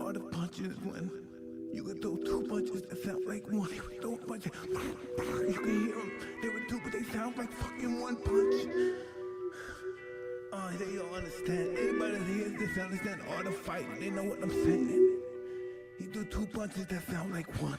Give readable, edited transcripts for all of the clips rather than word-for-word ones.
are the punches when you could throw two punches that sound like one. You could throw a punch, you can hear them. They were two, but they sound like fucking one punch. They don't understand. Anybody that hears this understand art of fighting. They know what I'm saying. He do two punches that sound like one.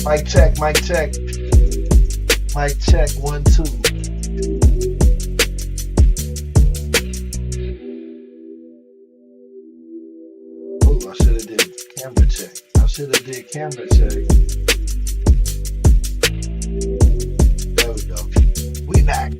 Mic check, mic check, mic check, 1, 2. Oh, I should have did camera check. I should have did camera check. There we go. We back.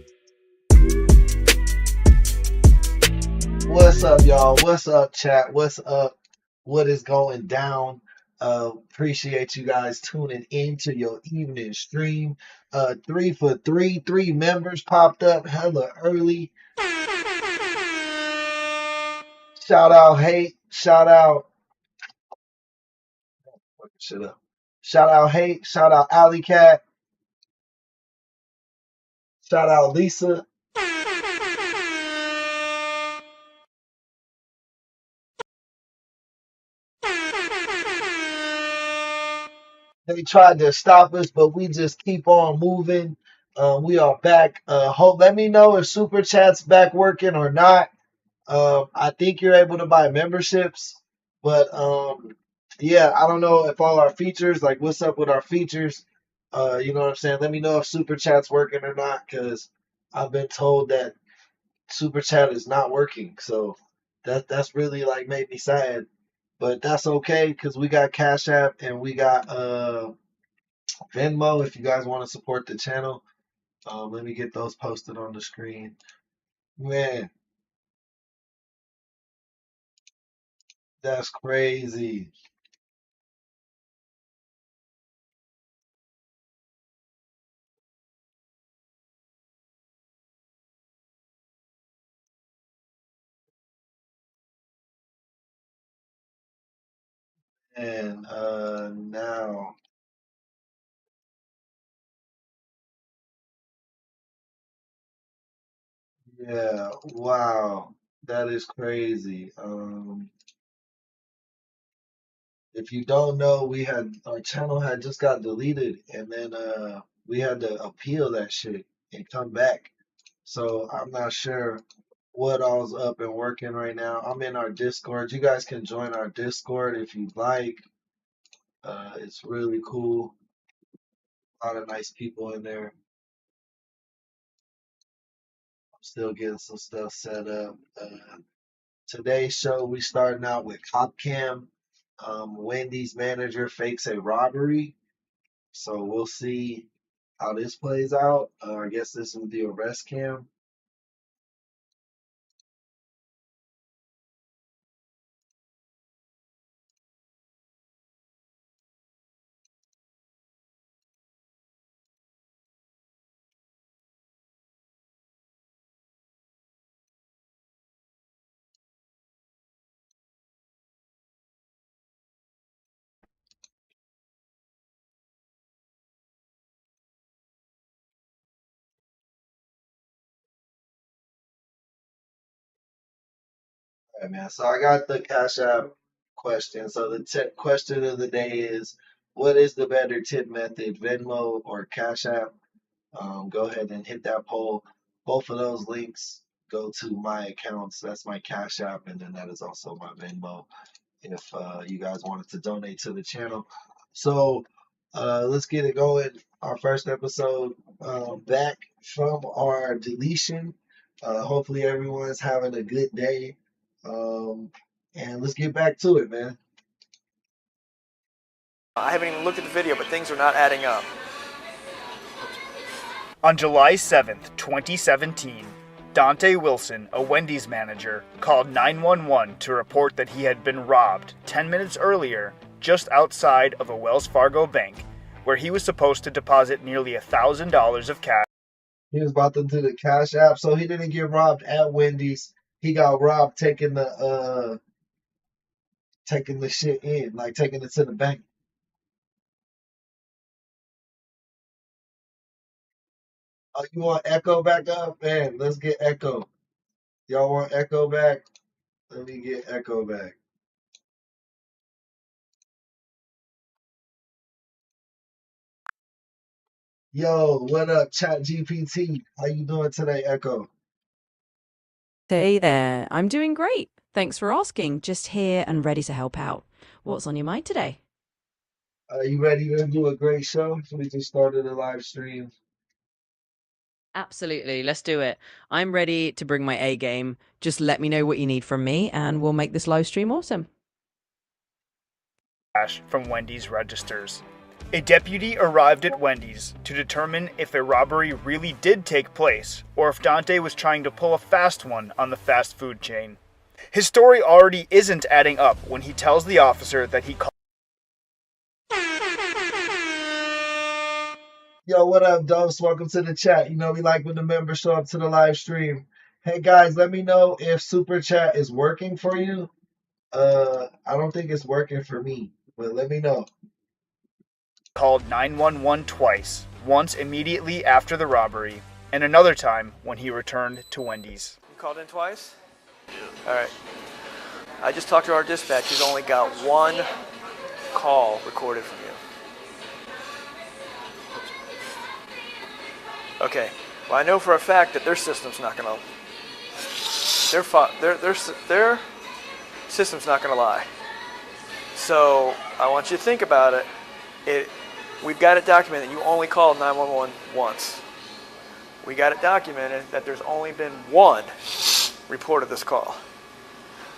What's up, y'all? What's up, chat? What's up? What is going down? Appreciate you guys tuning in to your evening stream. 3 for 3, 3 members popped up hella early. Shout out Hate. Shout out. Fucking shit up. Shout out Hate. Shout out Alley Cat. Shout out Lisa. They tried to stop us, but we just keep on moving. We are back. Let me know if Super Chat's back working or not. I think you're able to buy memberships, but yeah, I don't know if all our features, like what's up with our features. You know what I'm saying? Let me know if Super Chat's working or not, because I've been told that Super Chat is not working. So that's really like made me sad. But that's okay because we got Cash App and we got Venmo if you guys want to support the channel. Let me get those posted on the screen. Man, that's crazy. And now, yeah, wow, that is crazy. If you don't know, we had our channel had just got deleted, and then we had to appeal that shit and come back. So I'm not sure what all's up and working right now. I'm in our Discord. You guys can join our Discord if you'd like. It's really cool. A lot of nice people in there. I'm still getting some stuff set up. Today's show, we starting out with Cop Cam. Wendy's manager fakes a robbery. So we'll see how this plays out. I guess this is the arrest cam. All right, man. So I got the Cash App question. So the question of the day is, what is the better tip method, Venmo or Cash App? Go ahead and hit that poll. Both of those links go to my accounts. That's my Cash App, and then that is also my Venmo if you guys wanted to donate to the channel. So let's get it going. Our first episode back from our deletion. Hopefully everyone's having a good day. And let's get back to it, man. I haven't even looked at the video, but things are not adding up. On July 7th, 2017, Dante Wilson, a Wendy's manager, called 911 to report that he had been robbed 10 minutes earlier just outside of a Wells Fargo bank, where he was supposed to deposit nearly $1,000 of cash. He was about to do the Cash App, so he didn't get robbed at Wendy's. He got robbed taking the shit in, like taking it to the bank. Oh, you want Echo back up? Man, let's get Echo. Y'all want Echo back? Let me get Echo back. Yo, what up, Chat GPT? How you doing today, Echo? Hey there, I'm doing great. Thanks for asking. Just here and ready to help out. What's on your mind today? Are you ready to do a great show? We just started a live stream. Absolutely, let's do it. I'm ready to bring my A game. Just let me know what you need from me and we'll make this live stream awesome. From Wendy's registers. A deputy arrived at Wendy's to determine if a robbery really did take place or if Dante was trying to pull a fast one on the fast food chain. His story already isn't adding up when he tells the officer that he called. Yo, what up, Dose? Welcome to the chat. You know we like when the members show up to the live stream. Hey guys, let me know if Super Chat is working for you. I don't think it's working for me, but let me know. Called 911 twice, once immediately after the robbery, and another time when he returned to Wendy's. You called in twice? Yeah. All right. I just talked to our dispatch. He's only got one call recorded from you. Okay. Well, I know for a fact that their system's not gonna. Their system's not gonna lie. So I want you to think about it. We've got it documented that you only called 911 once. We got it documented that there's only been one report of this call.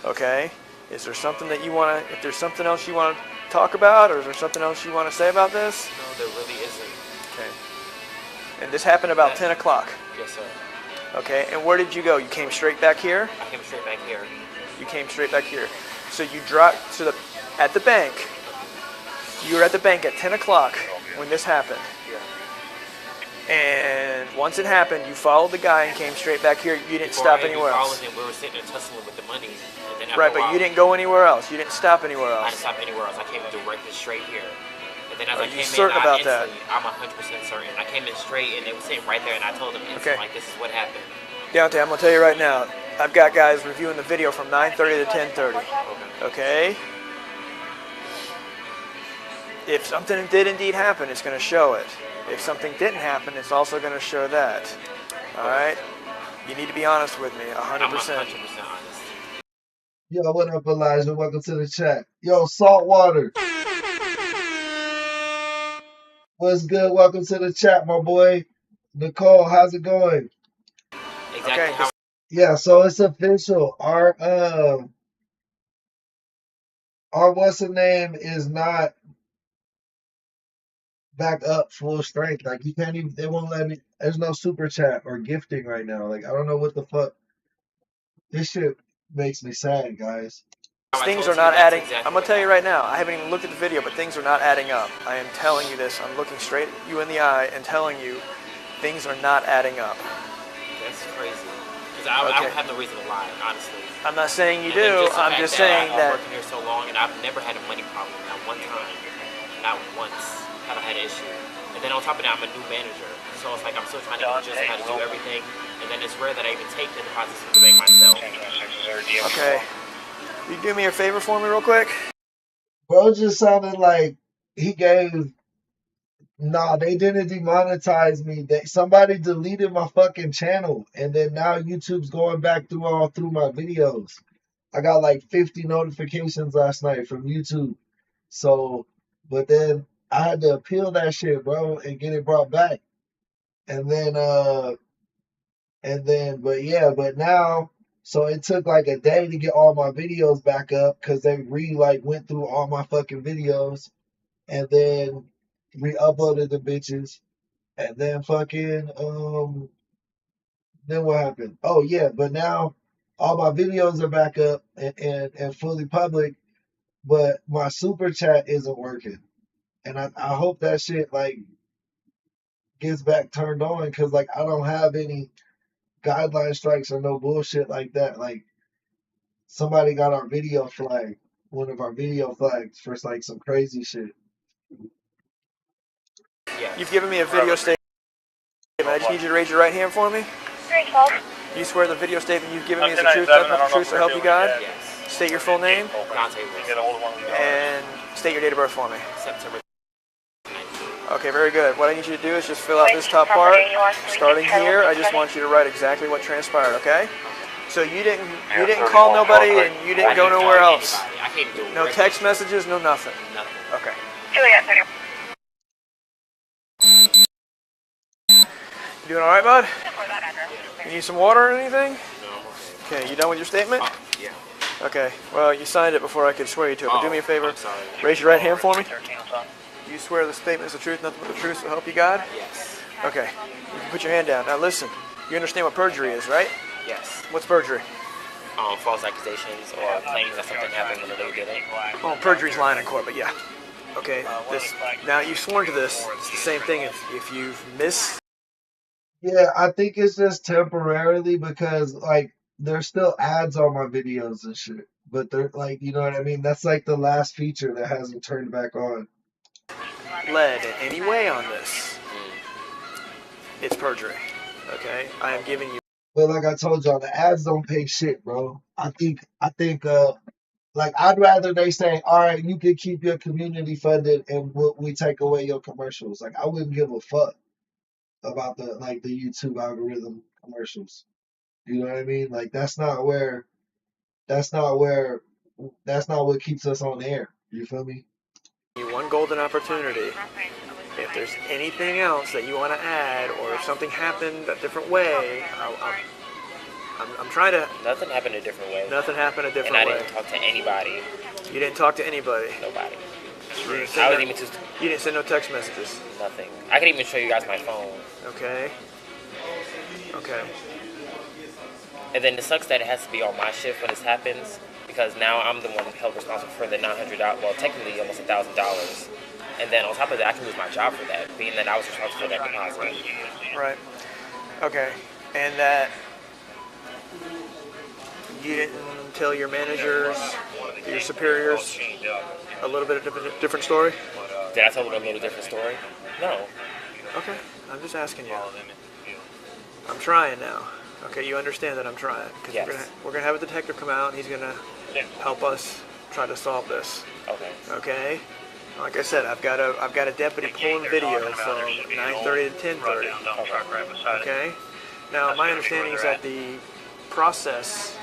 Okay? Is there something that you want to, if there's something else you want to talk about, or is there something else you want to say about this? No, there really isn't. Okay. And this happened about 10 o'clock? Yes, sir. Okay, and where did you go? You came straight back here? I came straight back here. You came straight back here. So you dropped at the bank. You were at the bank at 10 o'clock when this happened. Yeah. And once it happened, you followed the guy and came straight back here. You didn't stop anywhere else. We were sitting there tussling with the money. And then Right, but you didn't go anywhere else. You didn't stop anywhere I else. didn't stop anywhere else. I came directly straight here. And then as Are I you came certain in, about that? I'm 100% certain. I came in straight and they were sitting right there and I told them instantly, like, this is what happened. Deontay, I'm going to tell you right now, I've got guys reviewing the video from 9:30 to 10:30. Okay? If something did indeed happen, it's going to show it. If something didn't happen, it's also going to show that. All right? You need to be honest with me, 100%. I'm 100% honest. Yo, what up, Elijah? Welcome to the chat. Yo, Saltwater. What's good? Welcome to the chat, my boy. Nicole, how's it going? Exactly. Okay. How Yeah, so it's official. Our what's the name is not back up full strength. Like you can't even, they won't let me, there's no super chat or gifting right now. Like I don't know what the fuck. This shit makes me sad, guys. Things are not adding. I'm going to tell you right now, I haven't even looked at the video, but things are not adding up. I am telling you this. I'm looking straight at you in the eye and telling you things are not adding up. That's crazy. Because I don't have no reason to lie, honestly. I'm not saying you And then do. the I'm fact just saying I've that. been working here so long and I've never had a money problem. Not one time. Not once have I had an issue. And then on top of that, I'm a new manager. So it's like I'm still trying to get adjusted how to do everything. And then it's rare that I even take the deposits from the bank myself. Okay. You do me a favor for me real quick? Bro just sounded like he gave. Nah, they didn't demonetize me. Somebody deleted my fucking channel, and then now YouTube's going back through my videos. I got like 50 notifications last night from YouTube. So, but then I had to appeal that shit, bro, and get it brought back. And then, but yeah, but now, so it took like a day to get all my videos back up because they went through all my fucking videos and then re-uploaded the bitches and then then what happened? Oh yeah, but now all my videos are back up and fully public, but my super chat isn't working. And I hope that shit like gets back turned on because like I don't have any guideline strikes or no bullshit like that. Like somebody got our video flagged, one of our video flags for like some crazy shit. Yes. You've given me a video statement. I just need you to raise your right hand for me. You swear the video statement you've given me is the truth, nothing but the truth, so help you God? Yes. State your full name Dante Wilson. and state your date of birth for me. September. Okay, very good. What I need you to do is just fill out this top part. Starting here, I just want you to write exactly what transpired, okay? So you didn't call nobody and you didn't go nowhere else. I came through. No text messages, no nothing. Nothing. Okay. You doing all right, bud? You need some water or anything? No. Okay, you done with your statement? Yeah. Okay, well, you signed it before I could swear you to it, but do me a favor. I'm sorry. Raise your right hand for me. You swear the statement is the truth, nothing but the truth, so help you God? Yes. Okay, you can put your hand down. Now listen, you understand what perjury is, right? Yes. What's perjury? False accusations or claiming that something happened when it really didn't. Oh, perjury's lying in court, but yeah. Okay, now you've sworn to this. It's the same thing if you've missed. Yeah, I think it's just temporarily because like there's still ads on my videos and shit. But they're like, you know what I mean? That's like the last feature that hasn't turned back on. Led in any way on this, it's perjury. Okay, I am giving you. But like I told y'all, the ads don't pay shit, bro. I think like I'd rather they say, all right, you can keep your community funded and we take away your commercials. Like I wouldn't give a fuck about the YouTube algorithm commercials. You know what I mean? Like that's not what keeps us on air. You feel me? One golden opportunity. If there's anything else that you want to add, or if something happened a different way, I'm trying to. Nothing happened a different way. Nothing happened a different And I way. didn't talk to anybody. You didn't talk to anybody. Nobody. You didn't I send, was even just you didn't send no text messages. nothing. I could even show you guys my phone. Okay. Okay. And then it sucks that it has to be on my shift when this happens because now I'm the one held responsible for the $900. Well, technically almost $1,000. And then on top of that, I can lose my job for that, being that I was responsible for that deposit. Right. Okay. And that you didn't tell your managers, your superiors, a little bit of different story? Did I tell them a little different story? No. Okay. I'm just asking you. I'm trying now. Okay, you understand that I'm trying. Because Yes. we're gonna have a detective come out and he's gonna help us try to solve this. Okay. Okay? Like I said, I've got a deputy pulling video from 9:30 to 10:30. Okay? Now my understanding is that the process,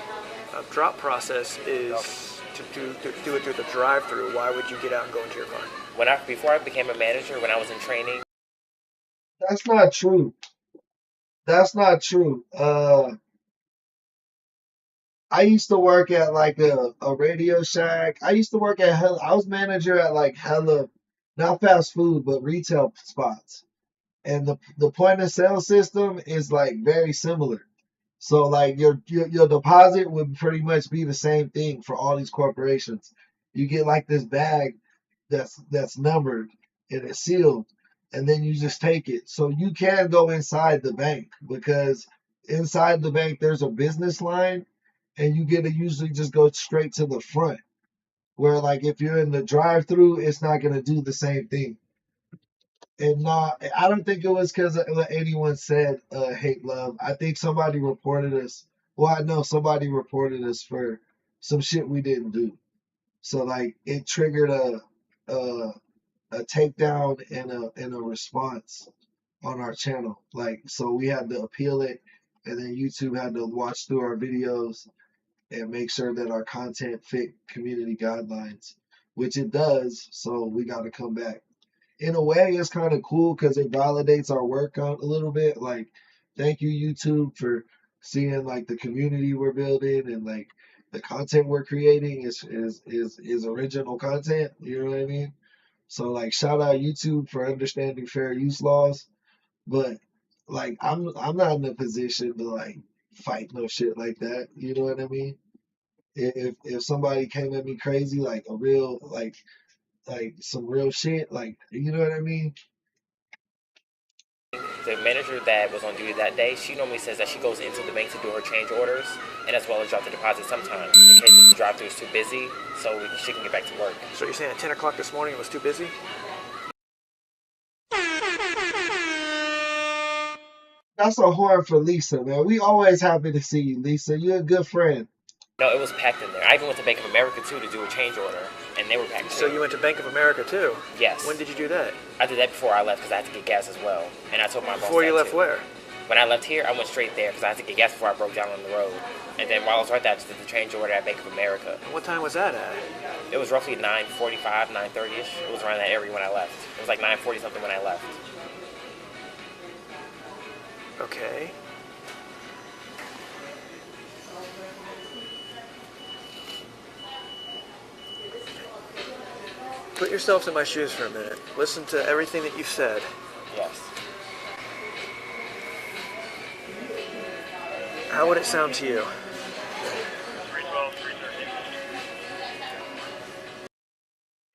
drop process, is to do it through the drive-through. Why would you get out and go into your car? Before I became a manager, when I was in training, That's not true. That's not true. I used to work at like a Radio Shack. I used to work at I was manager at like hella, not fast food, but retail spots. And the point of sale system is like very similar. So like your deposit would pretty much be the same thing for all these corporations. You get like this bag that's numbered and it's sealed, and then you just take it. So you can go inside the bank because inside the bank there's a business line, and you get to usually just go straight to the front. Where like if you're in the drive-through, it's not gonna do the same thing. And not, I don't think it was because anyone said hate love. I think somebody reported us. Well, I know somebody reported us for some shit we didn't do. So like it triggered a a takedown and a response on our channel. Like so we had to appeal it, and then YouTube had to watch through our videos and make sure that our content fit community guidelines, which it does. So we got to come back. In a way, it's kind of cool because it validates our work out a little bit. Like, thank you, YouTube, for seeing like the community we're building and like the content we're creating is original content. You know what I mean? So like, shout out YouTube for understanding fair use laws. But like, I'm not in a position to like fight no shit like that. You know what I mean? If somebody came at me crazy, like a real like some real shit, like you know what I mean? The manager that was on duty that day, she normally says that she goes into the bank to do her change orders and as well as drop the deposit sometimes in case the drive-thru is too busy, so she can get back to work. So you're saying at 10 o'clock this morning it was too busy? That's a horn for Lisa, man. We always happy to see you, Lisa. You're a good friend. No, it was packed in there. I even went to Bank of America too to do a change order, and they were packed too. So you went to Bank of America too? Yes. When did you do that? I did that before I left because I had to get gas as well, and I told my boss Before you that left too. where? When I left here, I went straight there because I had to get gas before I broke down on the road. And then while I was right there, I just did the change order at Bank of America. And what time was that at? It was roughly 9:45, 9:30ish. It was around that area when I left. It was like 9:40 something when I left. Okay. Put yourself in my shoes for a minute. Listen to everything that you've said. Yes. How would it sound to you?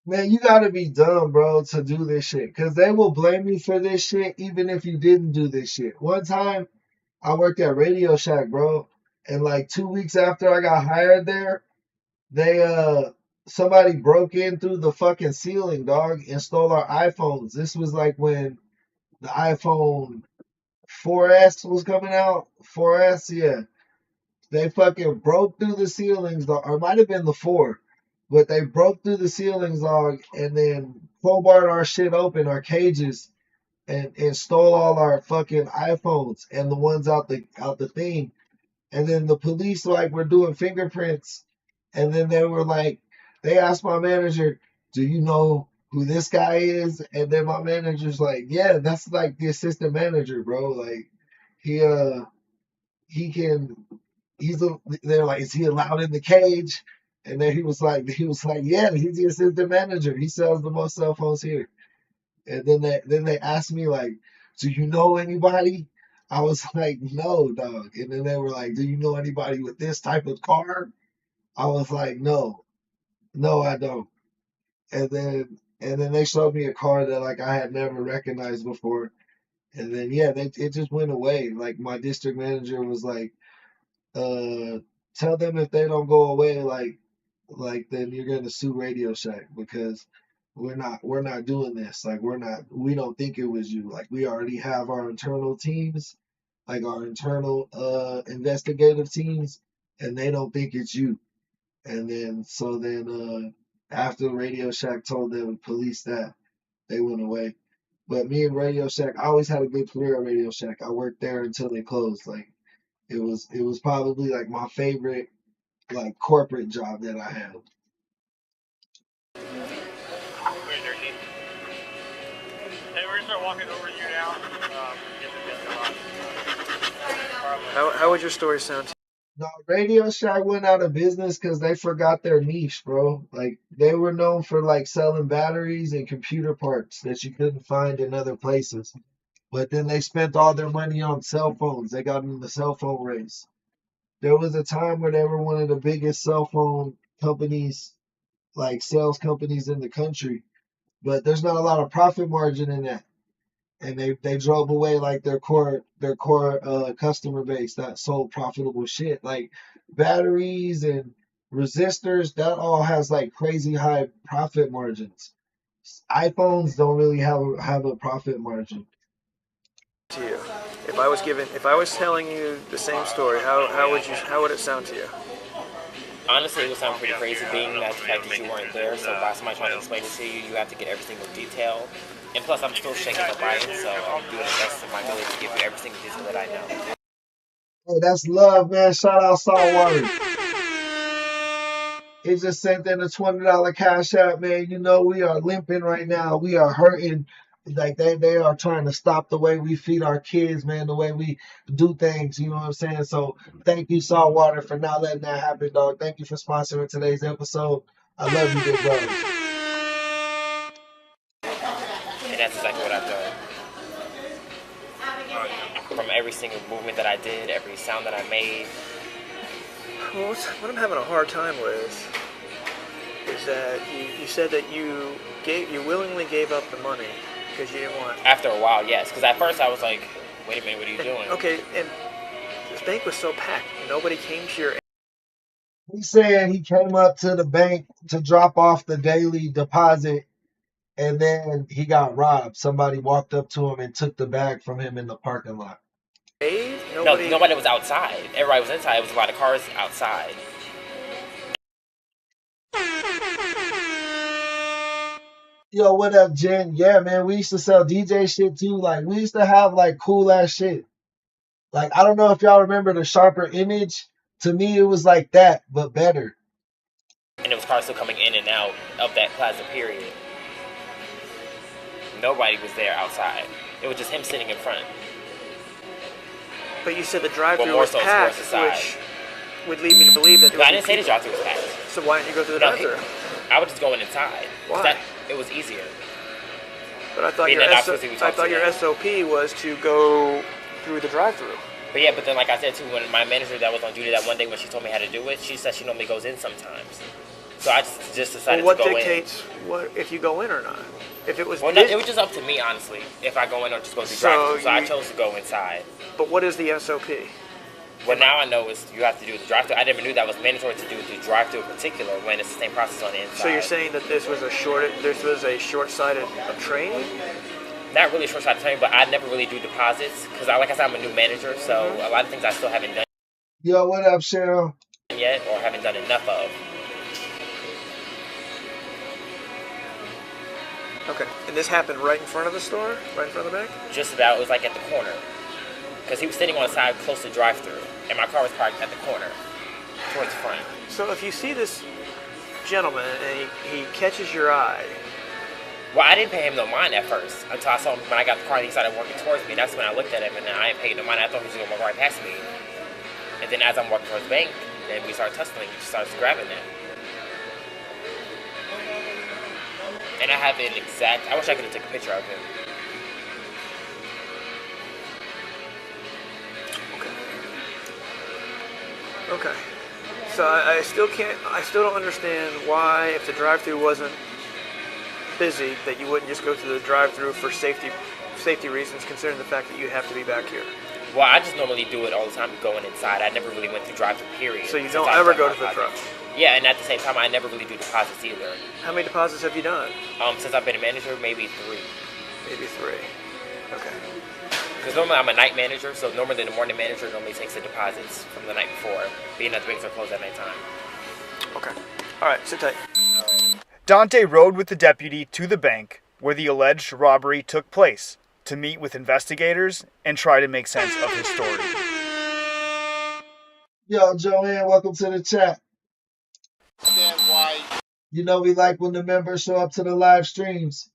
Man, you gotta be dumb, bro, to do this shit. Cause they will blame you for this shit even if you didn't do this shit. One time I worked at Radio Shack, bro, and like 2 weeks after I got hired there, they somebody broke in through the fucking ceiling, dog, and stole our iPhones. This was like when the iPhone 4S was coming out. 4S, yeah. They fucking broke through the ceilings, dog, or it might have been the 4, but they broke through the ceilings, dog, and then crowbarred our shit open, our cages, and stole all our fucking iPhones and the ones out the thing. And then the police like were doing fingerprints, and then they were like, they asked my manager, "Do you know who this guy is?" And then my manager's like, "Yeah, that's like the assistant manager, bro. Like he he can they're like, is he allowed in the cage?" And then he was like, "Yeah, he's the assistant manager. He sells the most cell phones here." And then they asked me like, "Do you know anybody?" I was like, "No, dog." And then they were like, "Do you know anybody with this type of car?" I was like, "No, no, I don't." And then they showed me a car that like I had never recognized before. And then yeah, it just went away. Like my district manager was like, uh, "Tell them if they don't go away, like then you're gonna sue Radio Shack because we're not doing this. Like we don't think it was you. Like we already have our internal teams, like our internal investigative teams, and they don't think it's you." And then so then after Radio Shack told them police that, they went away. But me and Radio Shack, I always had a good career at Radio Shack. I worked there until they closed. Like it was probably like my favorite like corporate job that I had. Hey, we're gonna start walking over you now. How would your story sound to No, Radio Shack went out of business because they forgot their niche, bro. Like they were known for like selling batteries and computer parts that you couldn't find in other places. But then they spent all their money on cell phones. They got in the cell phone race. There was a time where they were one of the biggest cell phone companies, like sales companies in the country. But there's not a lot of profit margin in that. And they drove away like their core customer base that sold profitable shit like batteries and resistors. That all has like crazy high profit margins. iPhones don't really have a profit margin. you? If I was telling you the same story, how would it sound to you? Honestly, it would sound pretty crazy being that the fact that you weren't there. So by somebody trying to explain it to you, you have to get every single detail. And plus, I'm still shaking up by it, so I'm doing the best of my ability to give you every single detail that I know. Hey, that's love, man. Shout out Saltwater. He just sent in a $20 cash app, man. You know, we are limping right now. We are hurting. Like they are trying to stop the way we feed our kids, man, the way we do things. You know what I'm saying? So thank you, Saltwater, for not letting that happen, dog. Thank you for sponsoring today's episode. I love you, big brothers. And that's exactly what I've done. From every single movement that I did, every sound that I made. Well, what I'm having a hard time with is that you said that you willingly gave up the money because you didn't want. After a while, yes. Because at first I was like, wait a minute, what are you doing? Okay, and this bank was so packed. Nobody came to your. He said he came up to the bank to drop off the daily deposit, and then he got robbed. Somebody walked up to him and took the bag from him in the parking lot. Nobody was outside. Everybody was inside. It was a lot of cars outside. Yo, what up, Jen? Yeah, man, we used to sell DJ shit too. Like, we used to have like cool ass shit. Like, I don't know if y'all remember the Sharper Image. To me, it was like that, but better. And there was cars still coming in and out of that plaza period. Nobody was there outside. It was just him sitting in front. But you said the drive-thru Well, more was so packed, towards the side. which would lead me to believe that. No, I didn't say the drive-thru was packed. So why didn't you go through the No, drive-thru? I was just going inside. Why? It was easier. But I thought Being your that obviously we talked your today. SOP was to go through the drive-thru. But then like I said too, when my manager that was on duty that one day when she told me how to do it, she said she normally goes in sometimes. So I just decided Well, what to go dictates what if you go in or not? If it was in. Well, no, it was just up to me, honestly, if I go in or just go through drive-thru. So I chose to go inside. But what is the SOP? Well, now I know is you have to do the drive-thru. I never knew that was mandatory to do the drive-thru in particular when it's the same process on the inside. So you're saying that this was a short-sighted training? Not really short-sighted training, but I never really do deposits because, like I said, I'm a new manager, so a lot of things I still haven't done Yo, what up, Cheryl? yet or haven't done enough of. Okay. And this happened right in front of the store? Right in front of the bank? Just about, it was like at the corner. Because he was sitting on the side close to the drive-thru, and my car was parked at the corner, towards the front. So if you see this gentleman and he catches your eye. Well, I didn't pay him no mind at first until I saw him when I got the car and he started walking towards me. That's when I looked at him and I didn't pay no mind. I thought he was going to walk right past me. And then as I'm walking towards the bank, then we started tussling. He just starts grabbing that. And I have an exact. I wish I could have taken a picture of him. Okay. So I still don't understand why, if the drive-thru wasn't busy, that you wouldn't just go through the drive-thru for safety reasons, considering the fact that you have to be back here. Well, I just normally do it all the time going inside. I never really went through drive-thru, period. So you don't ever go to the truck? Yeah, and at the same time, I never really do deposits either. How many deposits have you done? Since I've been a manager, maybe 3. Maybe 3. Okay. Because normally I'm a night manager, so normally the morning manager normally takes the deposits from the night before, being that the banks are closed at night time. Okay. All right, sit tight. Dante rode with the deputy to the bank where the alleged robbery took place to meet with investigators and try to make sense of his story. Yo, Joanne, welcome to the chat. You know we like when the members show up to the live streams.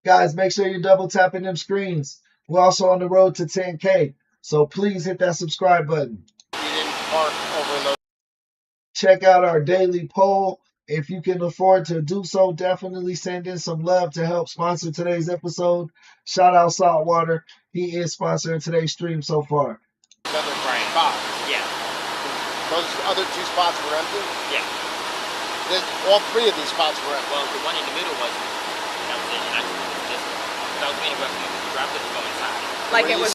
Guys, make sure you're double tapping them screens. We're also on the road to 10K, so please hit that subscribe button. Check out our daily poll. If you can afford to do so, definitely send in some love to help sponsor today's episode. Shout out Saltwater. He is sponsoring today's stream so far. Another spot. Yeah. Those other 2 spots were empty? Yeah. All 3 of these spots were empty. Well, the one in the middle wasn't. That was it. And I just moved this one. That was meaning we dropped it to go inside. Like it was.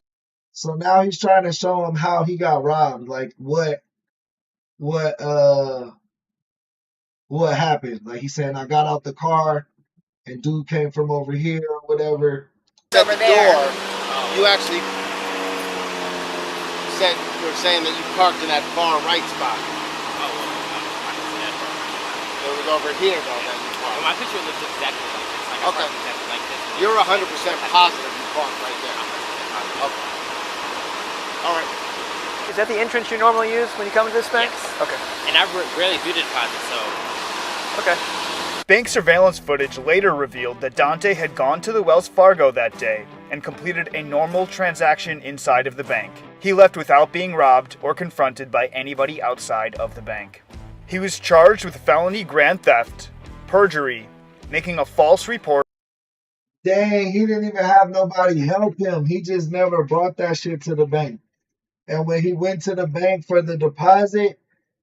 So now he's trying to show him how he got robbed. Like what happened. Like he's saying, I got out the car and dude came from over here or whatever. At Over the there. door, you actually said you were saying that you parked in that far right spot. it was over here though that you Well, parked. my picture looks exactly like this. Like I Okay. parked exactly like this. You're 100% positive you parked right there. Okay. All right. Is that the entrance you normally use when you come to this bank? Yes. Okay. And I rarely do the deposit, so Okay. Bank surveillance footage later revealed that Dante had gone to the Wells Fargo that day and completed a normal transaction inside of the bank. He left without being robbed or confronted by anybody outside of the bank. He was charged with felony grand theft, perjury, making a false report. Dang, he didn't even have nobody help him. He just never brought that shit to the bank. And when he went to the bank for the deposit,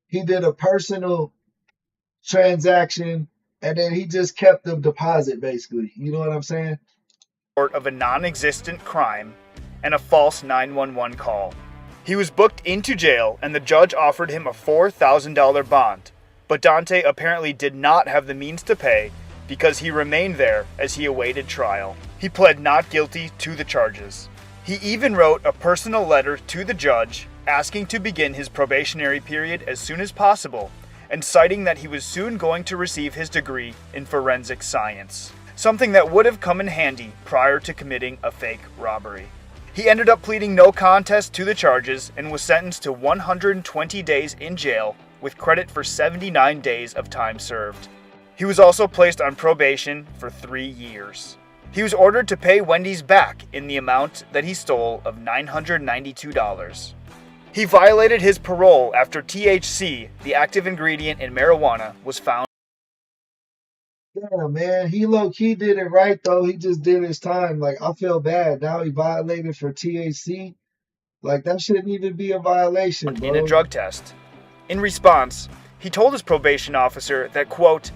he did a personal transaction and then he just kept the deposit basically. You know what I'm saying? Of a non-existent crime and a false 911 call. He was booked into jail and the judge offered him a $4,000 bond, but Dante apparently did not have the means to pay because he remained there as he awaited trial. He pled not guilty to the charges. He even wrote a personal letter to the judge asking to begin his probationary period as soon as possible and citing that he was soon going to receive his degree in forensic science, something that would have come in handy prior to committing a fake robbery. He ended up pleading no contest to the charges and was sentenced to 120 days in jail with credit for 79 days of time served. He was also placed on probation for 3 years. He was ordered to pay Wendy's back in the amount that he stole of $992. He violated his parole after THC, the active ingredient in marijuana, was found. Yeah, man. He low-key did it right though. He just did his time. Like I feel bad. Now he violated for THC. Like that shouldn't even be a violation, In a bro. drug test. In response, he told his probation officer that, quote,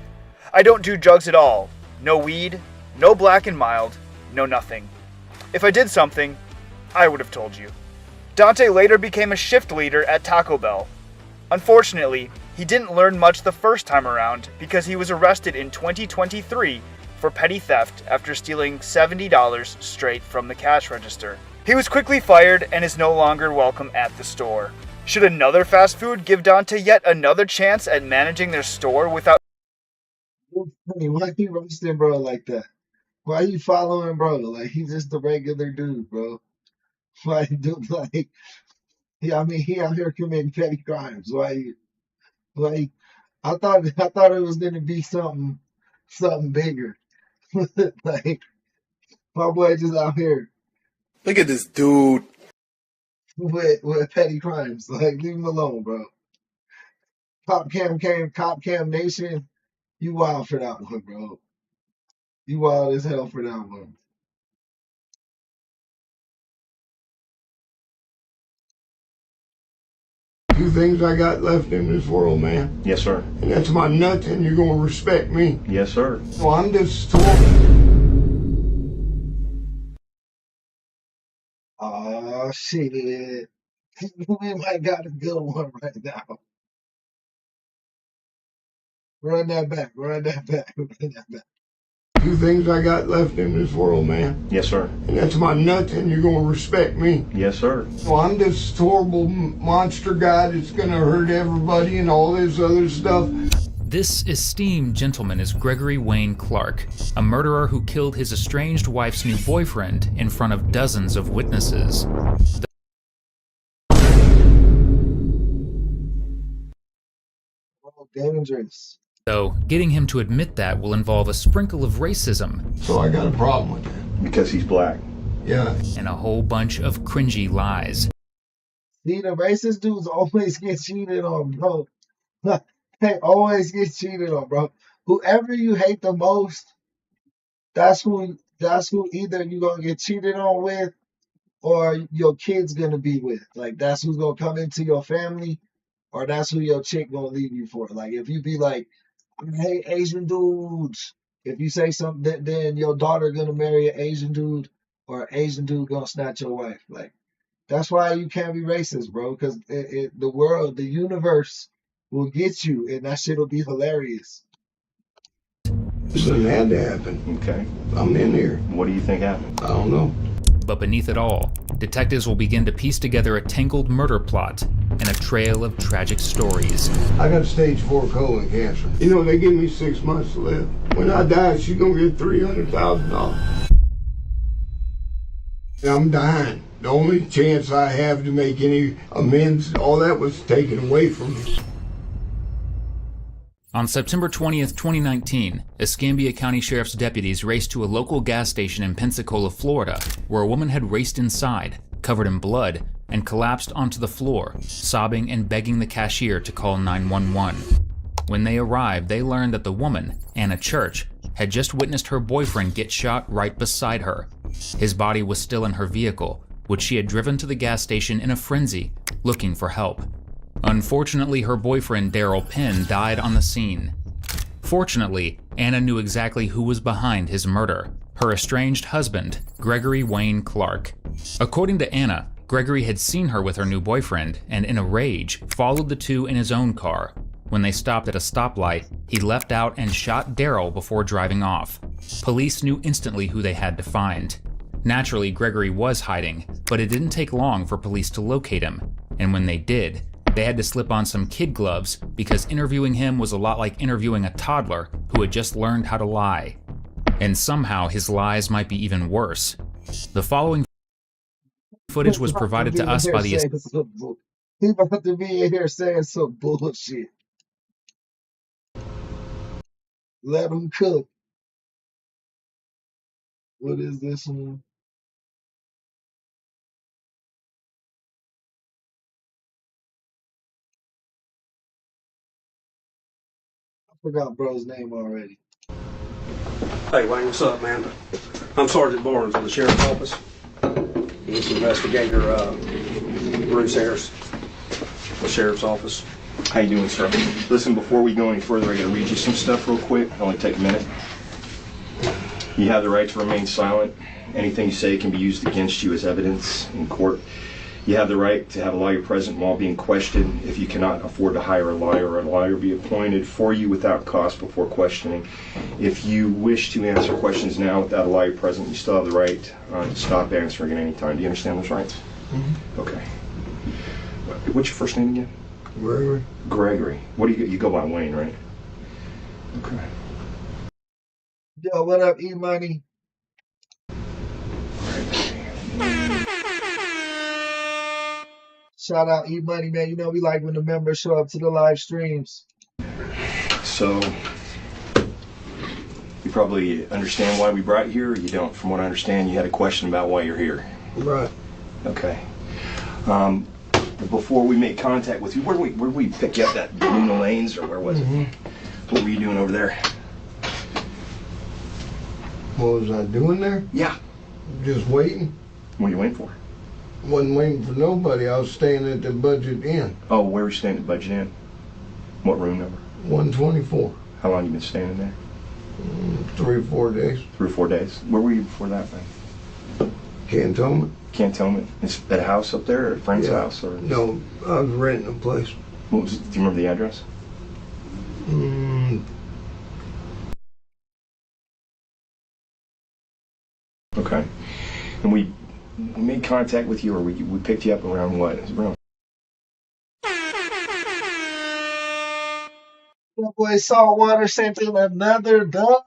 "I don't do drugs at all. No weed, no black and mild, no nothing. If I did something, I would have told you." Dante later became a shift leader at Taco Bell. Unfortunately, he didn't learn much the first time around because he was arrested in 2023 for petty theft after stealing $70 straight from the cash register. He was quickly fired and is no longer welcome at the store. Should another fast food give Dante yet another chance at managing their store without... Hey, why you roasting bro like that? Why you following bro? Like he's just a regular dude, bro. Why dude like yeah, I mean he out here committing petty crimes. Why I thought it was gonna be something bigger. Like my boy just out here Look at this dude. with petty crimes. Like leave him alone, bro. Cop Cam Nation, you wild for that one, bro. You wild as hell for that one. Few things I got left in this world, man. Yes, sir. And that's my nuts, and you're gonna respect me. Yes, sir. So I'm just Oh shit. We might got a good one right now. Run that back, run that back, run that back. few things I got left in this world, man. Yes, sir. And that's my nuts, and you're gonna respect me. Yes, sir. So I'm this horrible monster guy that's gonna hurt everybody and all this other stuff. This esteemed gentleman is Gregory Wayne Clark, a murderer who killed his estranged wife's new boyfriend in front of dozens of witnesses. Oh, dangerous. Though getting him to admit that will involve a sprinkle of racism So I got a problem with that. Because he's black. Yeah. and a whole bunch of cringy lies. See, the racist dudes always get cheated on, bro. They always get cheated on, bro. Whoever you hate the most, that's who either you gonna get cheated on with or your kid's gonna be with. Like that's who's gonna come into your family or that's who your chick gonna leave you for. Like if you be like, I hate Asian dudes. If you say something, then your daughter gonna marry an Asian dude or an Asian dude gonna snatch your wife. Like that's why you can't be racist, bro. Because the world, the universe will get you, and that shit'll be hilarious. This didn't have to happen. Okay. I'm in here. What do you think happened? I don't know. But beneath it all, detectives will begin to piece together a tangled murder plot and a trail of tragic stories. I got stage 4 colon cancer. You know, they give me 6 months to live. When I die, she's gonna get $300,000. And I'm dying. The only chance I have to make any amends, all that was taken away from me. On September 20th, 2019, Escambia County Sheriff's deputies raced to a local gas station in Pensacola, Florida, where a woman had raced inside, covered in blood, and collapsed onto the floor, sobbing and begging the cashier to call 911. When they arrived, they learned that the woman, Anna Church, had just witnessed her boyfriend get shot right beside her. His body was still in her vehicle, which she had driven to the gas station in a frenzy, looking for help. Unfortunately, her boyfriend, Daryl Penn, died on the scene. Fortunately, Anna knew exactly who was behind his murder: her estranged husband, Gregory Wayne Clark. According to Anna, Gregory had seen her with her new boyfriend and, in a rage, followed the two in his own car. When they stopped at a stoplight, he leapt out and shot Daryl before driving off. Police knew instantly who they had to find. Naturally, Gregory was hiding, but it didn't take long for police to locate him, and when they did, they had to slip on some kid gloves because interviewing him was a lot like interviewing a toddler who had just learned how to lie. And somehow his lies might be even worse. The following footage was provided to us by the... He about to be in here saying some bullshit. Let him cook. What is this one? I forgot bro's name already. Hey, Wayne, what's up, man? I'm Sergeant Barnes of the Sheriff's Office. This is Investigator Bruce Harris, the Sheriff's Office. How you doing, sir? Listen, before we go any further, I gotta read you some stuff real quick. It'll only take a minute. You have the right to remain silent. Anything you say can be used against you as evidence in court. You have the right to have a lawyer present while being questioned. If you cannot afford to hire a lawyer be appointed for you without cost before questioning. If you wish to answer questions now without a lawyer present, you still have the right to stop answering at any time. Do you understand those rights? Mm-hmm. Okay. What's your first name again? Gregory. Gregory. What do you go by Wayne, right? Okay. Yo, what up, E-Money? Shout out E-Money, man. You know we like when the members show up to the live streams. So, you probably understand why we brought you here, or you don't? From what I understand, you had a question about why you're here. Right. Okay. Before we made contact with you, where did we pick you up, that Luna Lanes, or where was it? What were you doing over there? What was I doing there? Yeah. Just waiting. What are you waiting for? Wasn't waiting for nobody. I was staying at the Budget Inn. Oh, where were you staying at the Budget Inn? What room number? 124. How long you been staying in there? 3 or 4 days. 3 or 4 days. Where were you before that, man? Cantonment. Cantonment. Is at a house up there, or a friend's house, or? No, I was renting a place. What was it? Do you remember the address? Okay. And we made contact with you, or we picked you up around what? It was around... That boy Saltwater sent in another dub.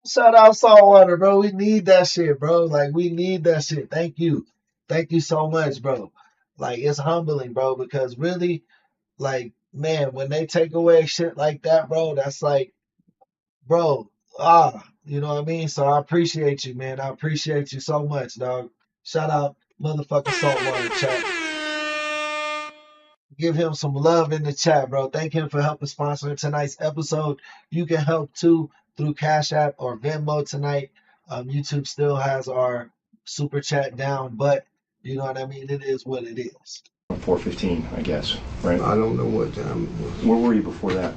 Shout out Saltwater, bro. We need that shit, bro. Like, we need that shit. Thank you. Thank you so much, bro. Like, it's humbling, bro, because really, like, man, when they take away shit like that, bro, that's like, bro, you know what I mean? So I appreciate you, man. I appreciate you so much, dog. Shout out motherfucking Saltwater chat. Give him some love in the chat, bro. Thank him for helping sponsor tonight's episode. You can help too through Cash App or Venmo tonight. YouTube still has our super chat down, but you know what I mean? It is what it is. 4:15, I guess, right? I don't know what time it was. Where were you before that?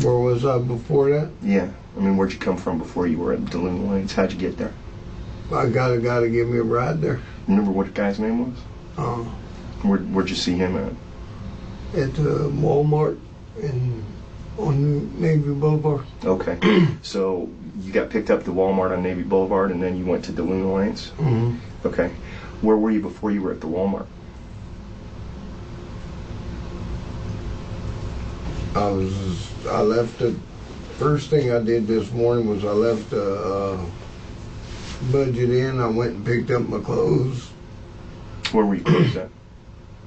Where was I before that? Yeah. I mean, where'd you come from before you were at Duluth Lanes? How'd you get there? I got a guy to give me a ride there. Remember what the guy's name was? Where'd you see him at? At Walmart in on Navy Boulevard. Okay. So you got picked up at the Walmart on Navy Boulevard, and then you went to Duluth Lanes? Mm-hmm. Okay. Where were you before you were at the Walmart? I left the first thing I did this morning was I left budget in. I went and picked up my clothes. Where were you closed at?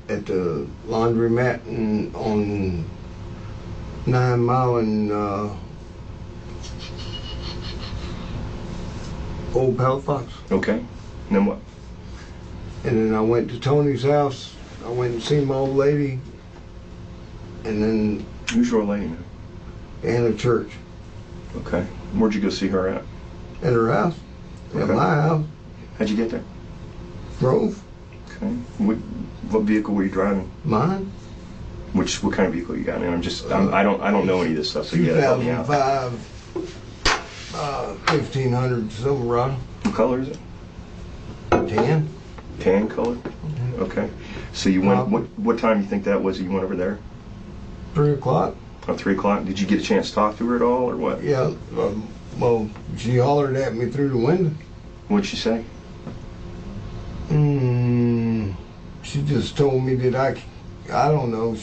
At the laundromat on 9 Mile and Old Palafox. Okay. And then what? And then I went to Tony's house. I went and seen my old lady. And then Who's your old lady, man? Anna Church. Okay. Where'd you go see her at? At her house. At Okay. my house. How'd you get there? Drove. Okay. What vehicle were you driving? Mine. What kind of vehicle you got? And I don't know any of this stuff, so you gotta help me out. 2005 1500 Silverado. What color is it? Tan. Tan color? Okay. So you went, what time do you think that was that you went over there? 3 o'clock. About 3 o'clock? Did you get a chance to talk to her at all, or what? Yeah. Well, she hollered at me through the window. What'd she say? She just told me that I don't know.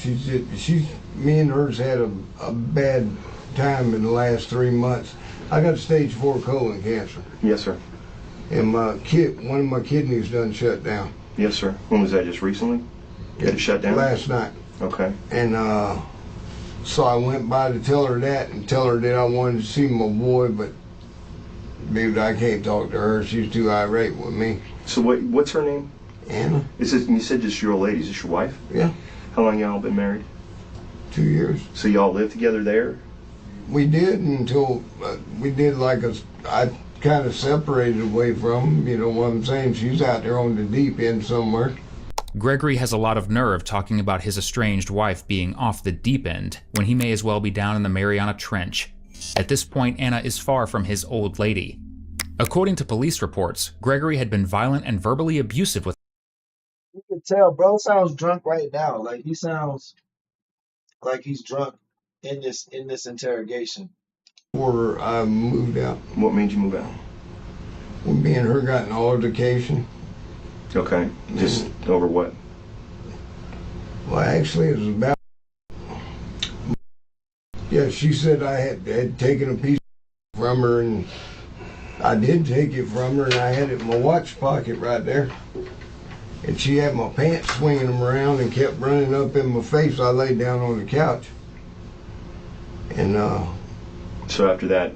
Me and hers had a bad time in the last 3 months. I got stage 4 colon cancer. Yes, sir. And one of my kidneys done shut down. Yes, sir. When was that? Just recently? You had it shut down? Last night. Okay. And so I went by to tell her that and tell her that I wanted to see my boy, but dude, I can't talk to her. She's too irate with me. So what's her name? Anna. You said just your old lady. Is this your wife? Yeah. How long y'all been married? 2 years. So y'all live together there? We did until we did I kind of separated away from him, you know what I'm saying? She's out there on the deep end somewhere. Gregory has a lot of nerve talking about his estranged wife being off the deep end when he may as well be down in the Mariana Trench. At this point, Anna is far from his old lady. According to police reports, Gregory had been violent and verbally abusive with. You can tell, bro sounds drunk right now. Like he sounds like he's drunk in this interrogation. Before I moved out. What made you move out? When me and her got an altercation. Okay. Just over what? Well, actually, it was about. Yeah, she said I had taken a piece from her, and I did take it from her, and I had it in my watch pocket right there. And she had my pants swinging them around and kept running up in my face. I laid down on the couch. And, So after that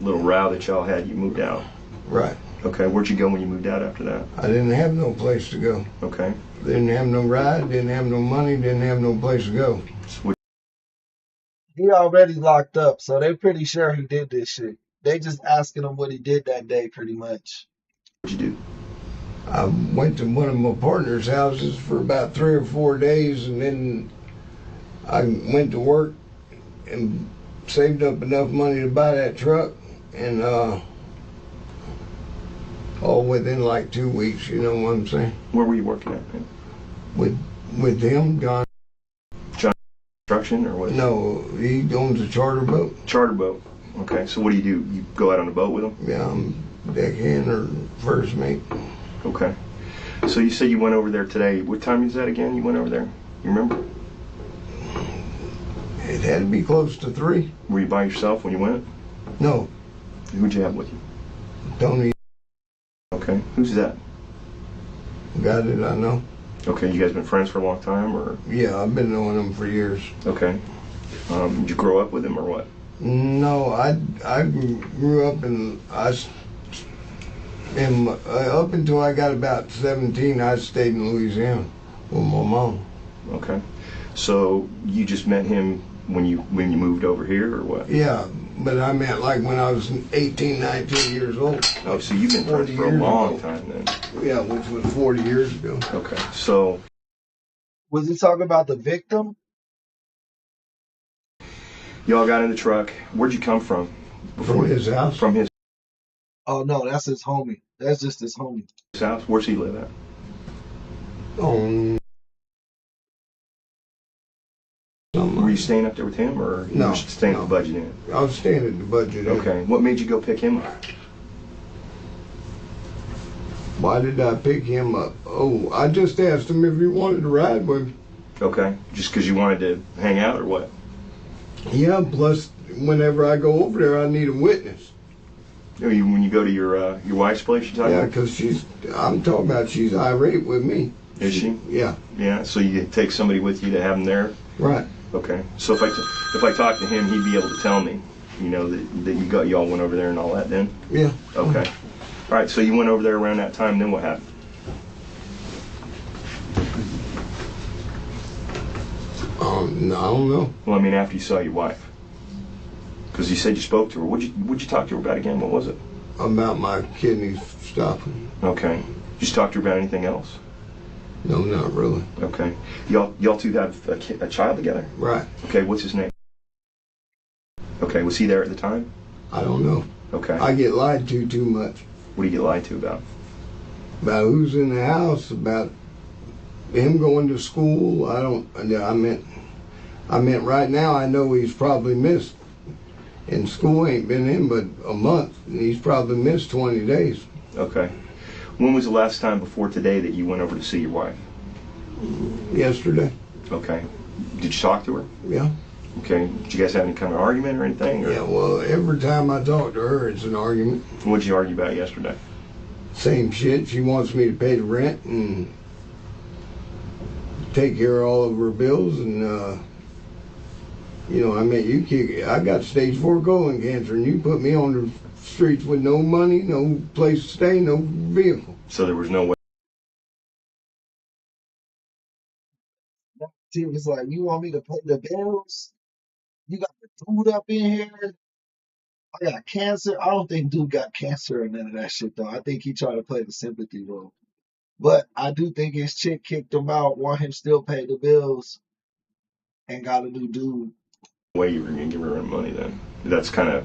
little row that y'all had, you moved out? Right. Okay, where'd you go when you moved out after that? I didn't have no place to go. Okay. Didn't have no ride, didn't have no money, didn't have no place to go. He already locked up, so they're pretty sure he did this shit. They just asking him what he did that day, pretty much. What'd you do? I went to one of my partner's houses for about 3 or 4 days, and then I went to work and saved up enough money to buy that truck, and all within like 2 weeks, you know what I'm saying? Where were you working at, man? With him, John Construction or what? No, he owns a charter boat. Charter boat. Okay, so what do? You go out on a boat with him? Yeah, I'm deckhand or first mate. Okay. So you said you went over there today. What time is that again? You went over there? You remember? It had to be close to 3. Were you by yourself when you went? No. Who'd you have with you? Tony. Okay. Who's that? Guy that I know. Okay, you guys been friends for a long time, or? Yeah, I've been knowing him for years. Okay. Did you grow up with him, or what? No, I grew up up until I got about 17, I stayed in Louisiana with my mom. Okay. So you just met him when you moved over here, or what? Yeah, but I meant like when I was 18, 19 years old. Oh, so you've been friends for a long time then. Yeah, which was 40 years ago. Okay, so. Was he talking about the victim? Y'all got in the truck. Where'd you come from? From his house? From his. Oh, no, that's his homie. That's just his homie. His house? Where's he live at? On. Were you staying up there with him, or you No, were staying no. at the Budget Inn? I was staying at the Budget Inn. Okay. What made you go pick him up? Why did I pick him up? Oh, I just asked him if he wanted to ride with me. Okay. Just because you wanted to hang out, or what? Yeah, plus whenever I go over there, I need a witness. When you go to your wife's place, you talking Yeah, about? because I'm talking about she's irate with me. Is she? Yeah. Yeah. So you take somebody with you to have him there. Right. Okay. So if I talk to him, he'd be able to tell me, that y'all went over there and all that. Then. Yeah. Okay. All right. So you went over there around that time. Then what happened? No, I don't know. Well, I mean, after you saw your wife, because you said you spoke to her. What'd you talk to her about again? What was it? About my kidneys stopping. Okay. Did you talk to her about anything else? No, not really. Okay. Y'all two have a child together? Right. Okay. What's his name? Okay. Was he there at the time? I don't know. Okay. I get lied to too much. What do you get lied to about? About who's in the house, about him going to school. I meant right now I know he's probably missed. And school ain't been in but a month, and he's probably missed 20 days. Okay. When was the last time before today that you went over to see your wife? Yesterday. Okay. Did you talk to her? Yeah. Okay. Did you guys have any kind of argument or anything? Or? Yeah, well, every time I talk to her, it's an argument. What did you argue about yesterday? Same shit. She wants me to pay the rent and take care of all of her bills, and I got stage 4 colon cancer, and you put me on the streets with no money, no place to stay, no vehicle. So there was no way. She was like, "You want me to pay the bills? You got the food up in here. I got cancer." I don't think dude got cancer or none of that shit though. I think he tried to play the sympathy role. But I do think his chick kicked him out, want him still pay the bills, and got a new dude. Way you were gonna give her money then? That's kind of.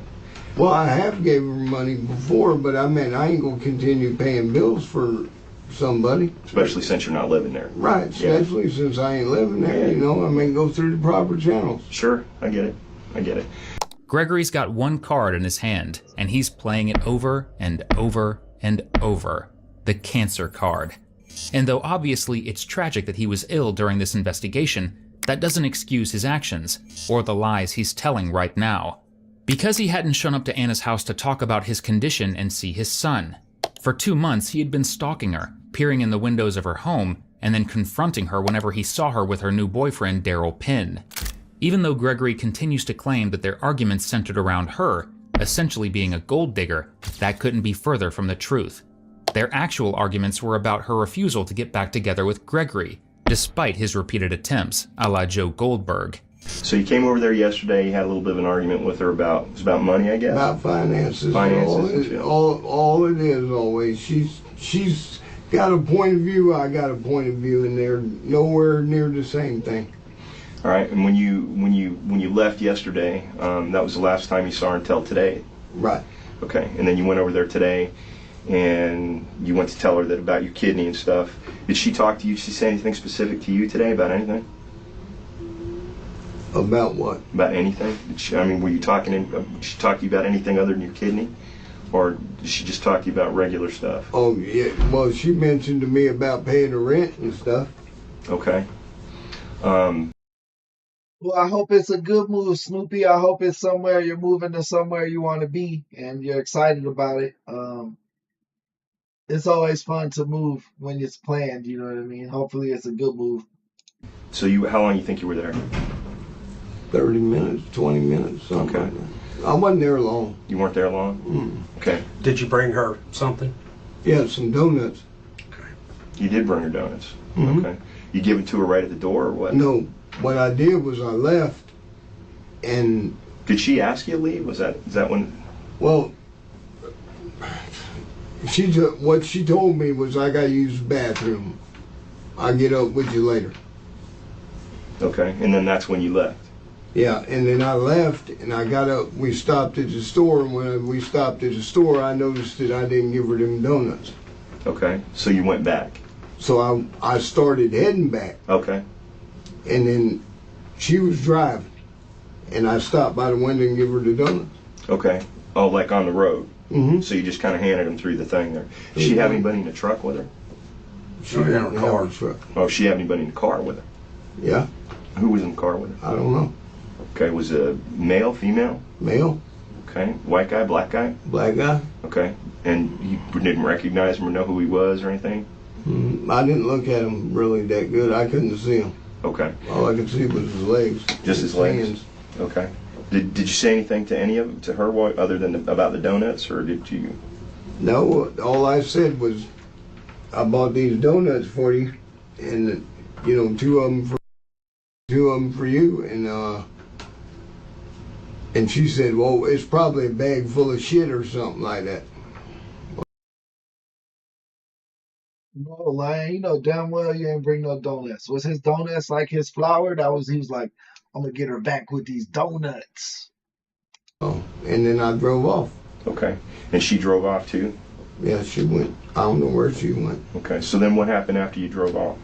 Well, I have gave her money before, but I ain't gonna continue paying bills for somebody. Especially since you're not living there. Right, especially since I ain't living there, go through the proper channels. Sure, I get it. Gregory's got one card in his hand, and he's playing it over and over and over. The cancer card. And though obviously it's tragic that he was ill during this investigation, that doesn't excuse his actions, or the lies he's telling right now. Because he hadn't shown up to Anna's house to talk about his condition and see his son. For 2 months, he had been stalking her, peering in the windows of her home, and then confronting her whenever he saw her with her new boyfriend, Daryl Pinn. Even though Gregory continues to claim that their arguments centered around her, essentially being a gold digger, that couldn't be further from the truth. Their actual arguments were about her refusal to get back together with Gregory, despite his repeated attempts, a la Joe Goldberg. So you came over there yesterday, you had a little bit of an argument with her about money, I guess? About finances. Finances. All it is always. She's got a point of view, I got a point of view, and they're nowhere near the same thing. All right, and when you left yesterday, that was the last time you saw her until today? Right. Okay, and then you went over there today, and you went to tell her that about your kidney and stuff. Did she talk to you? Did she say anything specific to you today about anything? About what? About anything? Were you talking? Did she talk to you about anything other than your kidney, or did she just talk to you about regular stuff? Oh yeah. Well, she mentioned to me about paying the rent and stuff. Okay. Well, I hope it's a good move, Snoopy. I hope it's somewhere you're moving to somewhere you want to be and you're excited about it. It's always fun to move when it's planned, you know what I mean? Hopefully it's a good move. So how long you think you were there? 30 minutes, 20 minutes, something Okay. like that. I wasn't there long. You weren't there long? Okay. Did you bring her something? Yeah, some donuts. You did bring her donuts? Mhm. Okay. You give it to her right at the door, or what? No, what I did was I left, and... Did she ask you to leave? Is that when... Well, what she told me was I got to use the bathroom. I'll get up with you later. Okay, and then that's when you left? Yeah, and then I left, and I got up. We stopped at the store, and when we stopped at the store, I noticed that I didn't give her them donuts. Okay, so you went back? So I started heading back. Okay. And then she was driving. and I stopped by the window and give her the donuts. Okay. Oh, like on the road. Mm-hmm. So you just kind of handed him through the thing there. Did she have anybody in the truck with her? She didn't have a truck. Oh, she had anybody in the car with her? Yeah. Who was in the car with her? I don't know. Okay, was it male, female? Male. Okay, white guy, black guy? Black guy. Okay, and you didn't recognize him or know who he was or anything? I didn't look at him really that good. I couldn't see him. Okay. All I could see was his legs. Just his legs? Hands. Okay. Did you say anything to any of to her other than about the donuts, or did you? No, all I said was, I bought these donuts for you, and you know, two of them for you, and she said, well, it's probably a bag full of shit or something like that. No, lying. You know damn well you ain't bring no donuts. Was his donuts like his flour? He was like, I'm gonna get her back with these donuts. Oh, and then I drove off. Okay. And she drove off too? Yeah, she went. I don't know where she went. Okay. So then what happened after you drove off?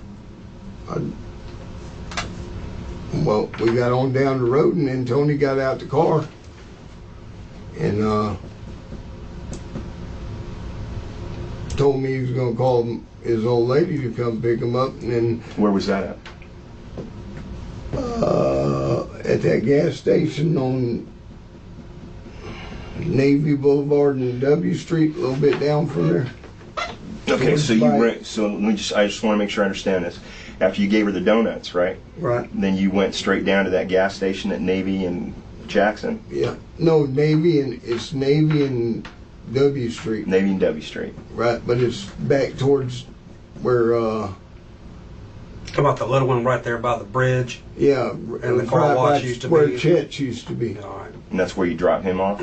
Well, we got on down the road, and then Tony got out the car, and told me he was gonna call his old lady to come pick him up, and then. Where was that at? At that gas station on Navy Boulevard and W Street, a little bit down from there. Okay, so I just want to make sure I understand this. After you gave her the donuts, right? Right. Then you went straight down to that gas station at Navy and Jackson? Yeah. No, it's Navy and W Street. Navy and W Street. Right, but it's back towards where How about the little one right there by the bridge? yeah, And the car wash used to where be. Chet's used to be. All right. And that's where you dropped him off?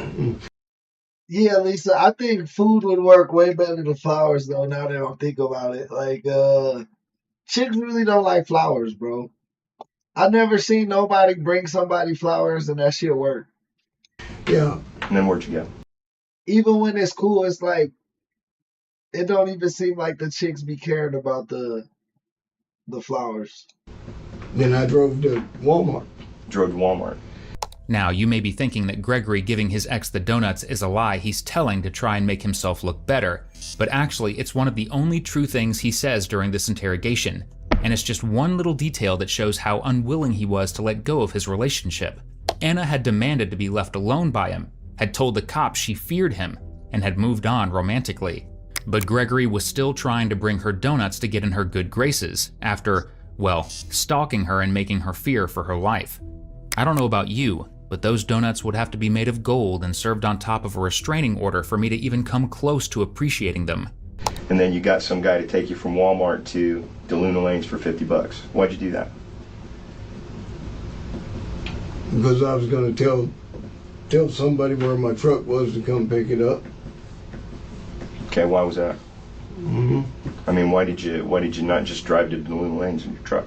Yeah, Lisa, I think food would work way better than flowers though, now that I think about it. Like, chicks really don't like flowers, bro. I never seen nobody bring somebody flowers and that shit work. Yeah. And then where'd you go? Even when it's cool, it's like it don't even seem like the chicks be caring about the flowers. Then I drove to Walmart. Drove to Walmart. Now, you may be thinking that Gregory giving his ex the donuts is a lie he's telling to try and make himself look better, but actually it's one of the only true things he says during this interrogation, and it's just one little detail that shows how unwilling he was to let go of his relationship. Anna had demanded to be left alone by him, had told the cops she feared him, and had moved on romantically. But Gregory was still trying to bring her donuts to get in her good graces after, well, stalking her and making her fear for her life. I don't know about you, but those donuts would have to be made of gold and served on top of a restraining order for me to even come close to appreciating them. And then you got some guy to take you from Walmart to DeLuna Lanes for $50. Why'd you do that? Because I was going to tell somebody where my truck was to come pick it up. Okay, why was that? Mm-hmm. I mean, why did you not just drive to DeLuna Lanes in your truck?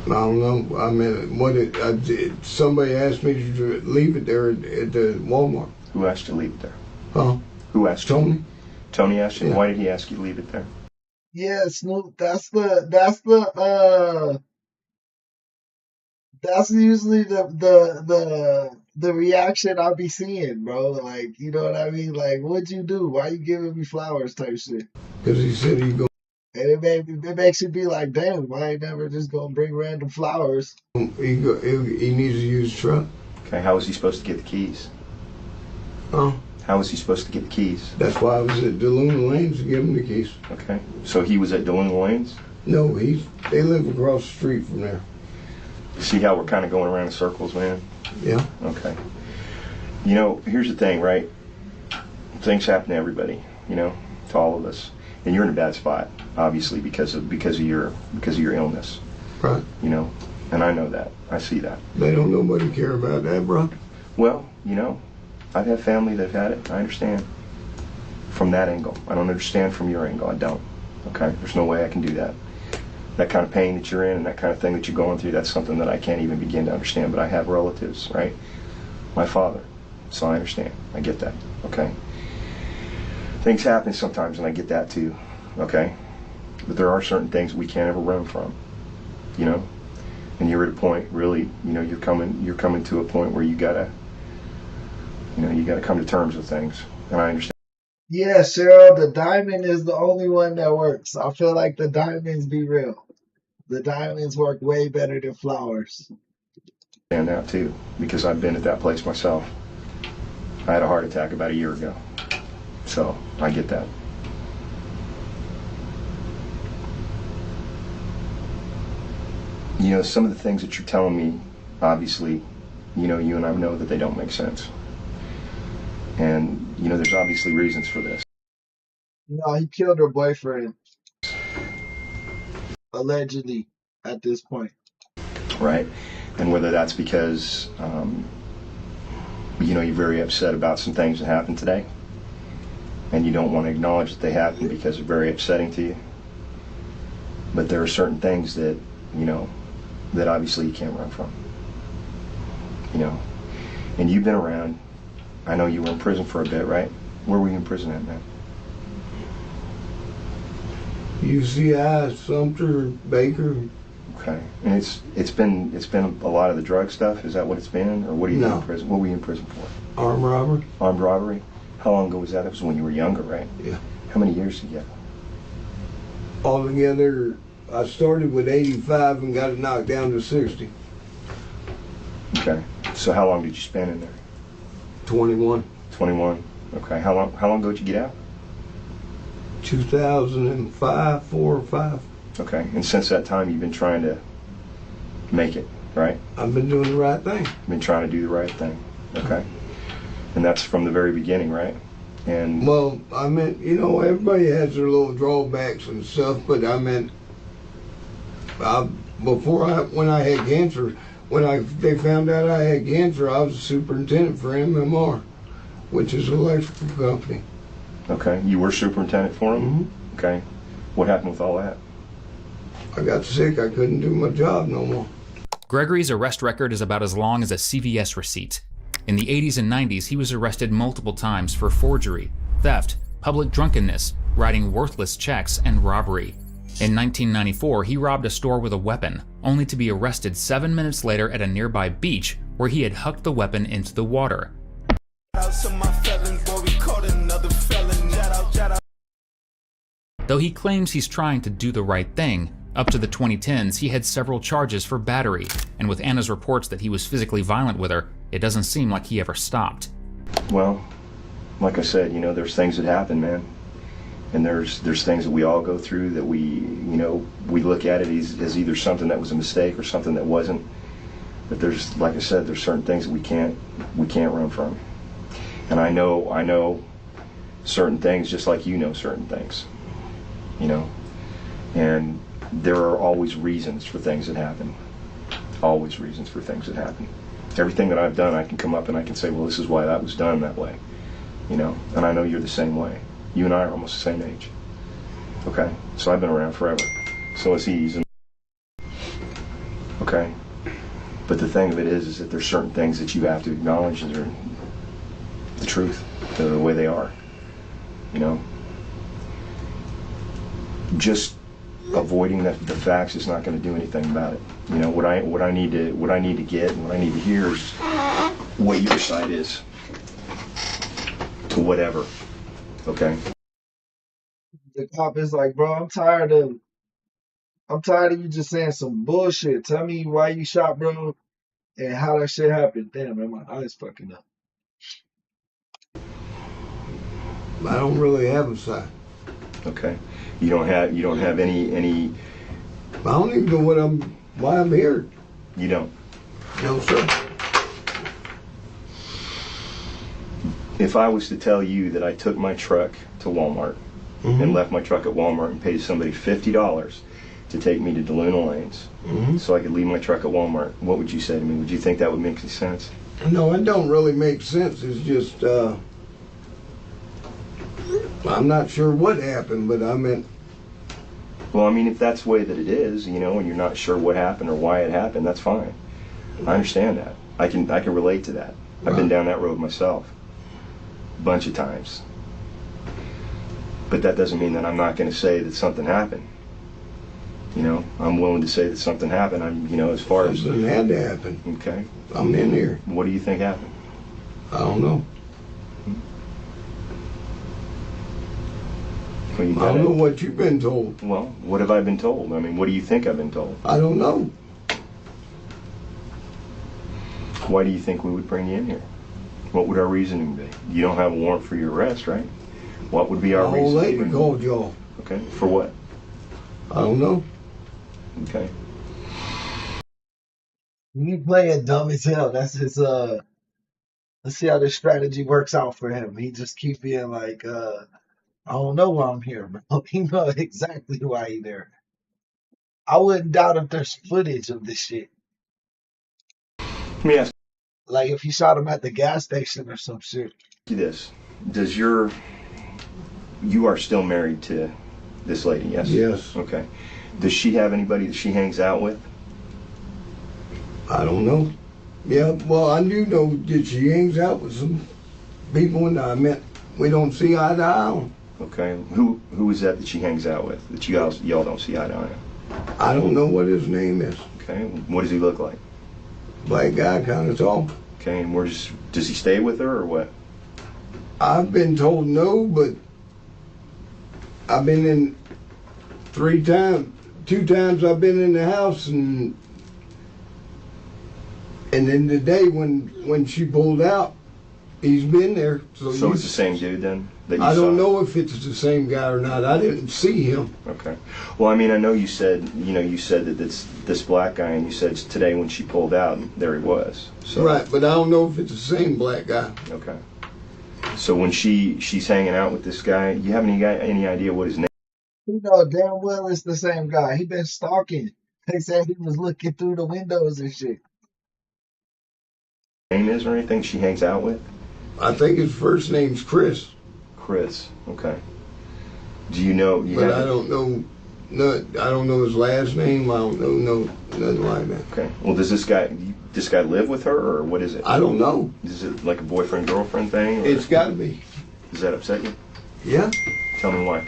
I don't know. I mean, somebody asked me to leave it there at the Walmart. Who asked you to leave it there? Huh? Who asked you? Tony. Tony asked you? Yeah. Why did he ask you to leave it there? Yeah, Snoop, that's usually the reaction I'll be seeing, bro. Like, you know what I mean? Like, what'd you do? Why you giving me flowers type shit? Because he said he'd go. And it makes you be like, damn, why I ain't never just gonna bring random flowers? He needs to use truck. Okay, how was he supposed to get the keys? Huh? How was he supposed to get the keys? That's why I was at DeLuna Lanes to give him the keys. Okay, so he was at DeLuna Lanes? No, they live across the street from there. See how we're kind of going around in circles, man? Yeah. Okay. You know, here's the thing, right? Things happen to everybody, you know, to all of us. And you're in a bad spot, obviously, because of your illness. Right. You know, and I know that. I see that. They don't nobody care about that, bro. Well, you know, I've had family that have had it. I understand from that angle. I don't understand from your angle. I don't. Okay? There's no way I can do that. That kind of pain that you're in and that kind of thing that you're going through, that's something that I can't even begin to understand. But I have relatives, right? My father. So I understand. I get that. Okay? Things happen sometimes, and I get that too. Okay? But there are certain things we can't ever run from, you know. And you're at a point, really, you know, you're coming to a point where you gotta come to terms with things. And I understand. Yeah, Cheryl, the diamond is the only one that works. I feel like the diamonds be real. The diamonds work way better than flowers. Stand out too, because I've been at that place myself. I had a heart attack about a year ago, so I get that. You know, some of the things that you're telling me, obviously, you know, you and I know that they don't make sense. And, you know, there's obviously reasons for this. No, he killed her boyfriend. Allegedly, at this point. Right? And whether that's because, you know, you're very upset about some things that happened today, and you don't want to acknowledge that they happened because they're very upsetting to you. But there are certain things that, you know, that obviously you can't run from. You know, and you've been around. I know you were in prison for a bit, right? Where were you in prison at, man? UCI, Sumter, Baker. Okay, and it's been a lot of the drug stuff. Is that what it's been, or what are you doing in prison? What were you in prison for? Armed robbery. Armed robbery. How long ago was that? It was when you were younger, right? Yeah. How many years did you get? Altogether, I started with 85 and got it knocked down to 60. Okay. So how long did you spend in there? 21. 21. Okay. How long ago did you get out? 2005, 4 or 5. Okay. And since that time, you've been trying to make it, right? I've been doing the right thing. Been trying to do the right thing. Okay. And that's from the very beginning, right? And well, I mean, you know, everybody has their little drawbacks and stuff, but I mean, when I had cancer, they found out I had cancer, I was the superintendent for MMR, which is an electrical company. Okay, you were superintendent for them? Mm-hmm. Okay. What happened with all that? I got sick, I couldn't do my job no more. Gregory's arrest record is about as long as a CVS receipt. In the 80s and 90s, he was arrested multiple times for forgery, theft, public drunkenness, writing worthless checks, and robbery. In 1994, he robbed a store with a weapon, only to be arrested 7 minutes later at a nearby beach where he had hucked the weapon into the water. Though he claims he's trying to do the right thing, up to the 2010s, he had several charges for battery, and with Anna's reports that he was physically violent with her, it doesn't seem like he ever stopped. Well, like I said, you know, there's things that happen, man. And there's things that we all go through that we look at it as either something that was a mistake or something that wasn't. But there's, like I said, there's certain things that we can't run from. And I know certain things just like you know certain things, you know. And there are always reasons for things that happen. Always reasons for things that happen. Everything that I've done, I can come up and I can say, well, this is why that was done that way, you know. And I know you're the same way. You and I are almost the same age. Okay? So I've been around forever. So it's easy. Okay? But the thing of it is that there's certain things that you have to acknowledge that are the truth, the way they are. You know? Just avoiding the facts is not going to do anything about it. You know, what I need to get and what I need to hear is what your side is to whatever. Okay. The cop is like, bro, I'm tired of you just saying some bullshit. Tell me why you shot, bro, and how that shit happened. Damn, man, my eyes fucking up. I don't really have a side. Okay. You don't have any. I don't even know why I'm here. You don't. No, sir. If I was to tell you that I took my truck to Walmart and left my truck at Walmart and paid somebody $50 to take me to DeLuna Lanes so I could leave my truck at Walmart, what would you say to me? Would you think that would make any sense? No, it don't really make sense. It's just, I'm not sure what happened, but I meant... Well, I mean, if that's the way that it is, you know, and you're not sure what happened or why it happened, that's fine. I understand that. I can relate to that. I've been down that road myself a bunch of times. But that doesn't mean that I'm not going to say that something happened. You know, I'm willing to say that something happened. I'm, you know, as far as Something had to happen. okay. I'm in here. What do you think happened? I don't know. Well, you I don't gotta- know what you've been told. Well, what have I been told? I mean, what do you think I've been told? I don't know. Why do you think we would bring you in here? What would our reasoning be? You don't have a warrant for your arrest, right? What would be our The reason? old for lady bringing- called y'all. Okay, for what? I don't know. Okay. He playing dumb as hell. That's his let's see how this strategy works out for him. He just keep being like, I don't know why I'm here, bro. He know exactly why he there. I wouldn't doubt if there's footage of this shit. Let me ask Like if he shot him at the gas station or some shit. you this. You are still married to this lady, yes? Yes. Okay. Does she have anybody that she hangs out with? I don't know. Yeah, well, I do know that she hangs out with some people, and I meant we don't see eye to eye on. Okay. Who is that she hangs out with that y'all don't see eye to eye on? I don't know what his name is. Okay. What does he look like? Black guy, kind of tall. Okay. And does he stay with her or what? I've been told no, but I've been in 3 times. 2 times I've been in the house, and then the day when she pulled out, he's been there. So it's the same dude then that you I don't saw? know if it's the same guy or not. I didn't see him. Okay. Well, I mean, I know you said that it's this black guy, and you said today when she pulled out, there he was. So, Right, but I don't know if it's the same black guy. Okay. So when she's hanging out with this guy, you have any idea what his name? You know damn well it's the same guy. He been stalking. They said he was looking through the windows and shit. Is or anything she hangs out with? I think his first name's Chris, Chris. Okay. Do you know? but I don't know. No, I don't know his last name. I don't know nothing like that. Okay. Well, does this guy live with her, or what is it? I don't know. Is it like a boyfriend girlfriend thing? Or It's got to be. does that upset you? Yeah. Tell me why.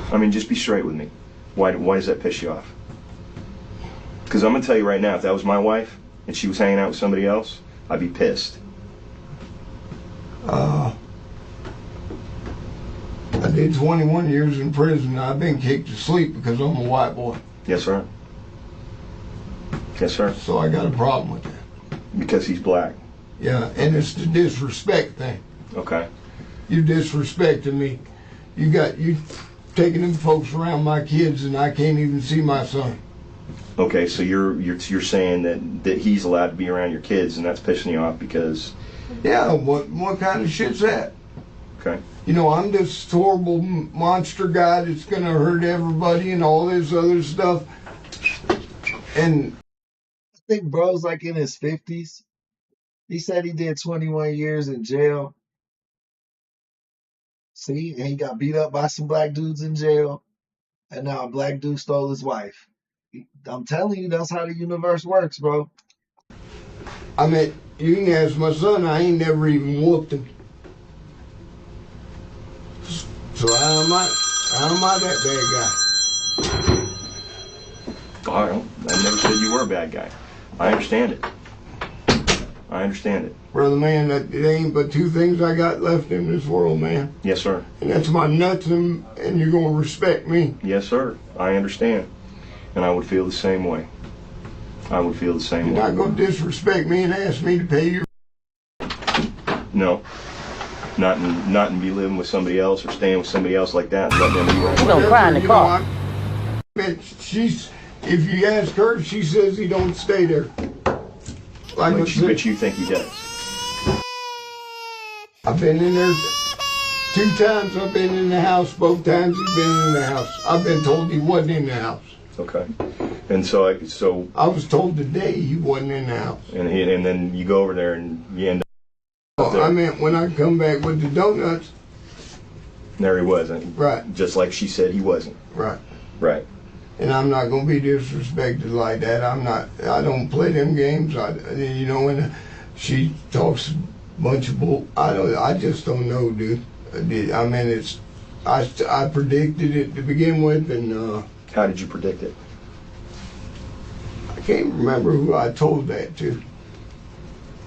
I mean, just be straight with me. Why does that piss you off? Because I'm gonna tell you right now, if that was my wife and she was hanging out with somebody else, I'd be pissed. I did 21 years in prison. I've been kicked to sleep because I'm a white boy. Yes, sir. Yes, sir. So I got a problem with that. Because he's black. Yeah, and it's the disrespect thing. Okay. You disrespecting me. You taking them folks around my kids, and I can't even see my son. Okay, so you're saying that he's allowed to be around your kids, and that's pissing you off because. Yeah, what kind of shit's that? Okay. You know, I'm this horrible monster guy that's gonna hurt everybody and all this other stuff. And I think bro's like in his 50s. He said he did 21 years in jail. See, and he got beat up by some black dudes in jail. And now a black dude stole his wife. I'm telling you, that's how the universe works, bro. I mean, you can ask my son, I ain't never even whooped him. So how am I that bad guy? I never said you were a bad guy. I understand it. I understand it. Brother man, that it ain't but 2 things I got left in this world, man. Yes, sir. And that's my nuts and you're gonna respect me. Yes, sir. I understand. And I would feel the same way. I would feel the same You're way. not gonna disrespect me and ask me to pay your. No. Not in be living with somebody else or staying with somebody else like that. Let them be right. You're gonna cry in the car. If you ask her, she says he don't stay there. Like I said, But you think he does. I've been in there 2 times. I've been in the house. Both times he's been in the house. I've been told he wasn't in the house. Okay. And so I was told today he wasn't in the house. and then you go over there and you end up there. I meant when I come back with the donuts. There he wasn't. Right. Just like she said he wasn't. Right. Right. And I'm not gonna be disrespected like that. I don't play them games. And she talks a bunch of bull. I just don't know, dude. I mean, I predicted it to begin with, and How did you predict it? I can't remember who I told that to.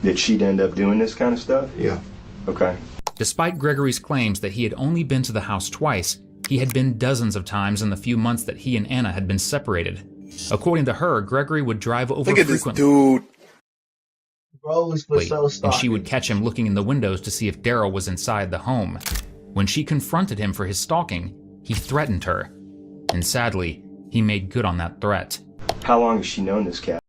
Did she end up doing this kind of stuff? Yeah. Okay. Despite Gregory's claims that he had only been to the house twice, he had been dozens of times in the few months that he and Anna had been separated. According to her, Gregory would drive over frequently. Dude. Bro is for so And she would stalking. catch him looking in the windows to see if Daryl was inside the home. When she confronted him for his stalking, he threatened her. And sadly, he made good on that threat. How long has she known this cat?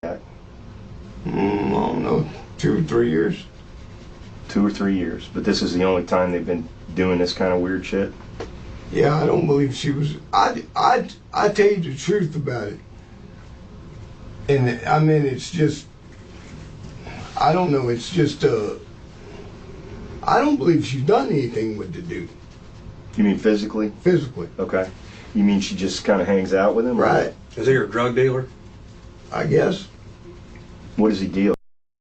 I don't know, 2 or 3 years. 2 or 3 years. But this is the only time they've been doing this kind of weird shit? Yeah, I don't believe she was. I tell you the truth about it. And I mean, it's just, I don't know, it's just, I don't believe she's done anything with the dude. You mean physically? Physically. Okay. You mean she just kind of hangs out with him? or Right. Is he your drug dealer? I guess. What does he deal?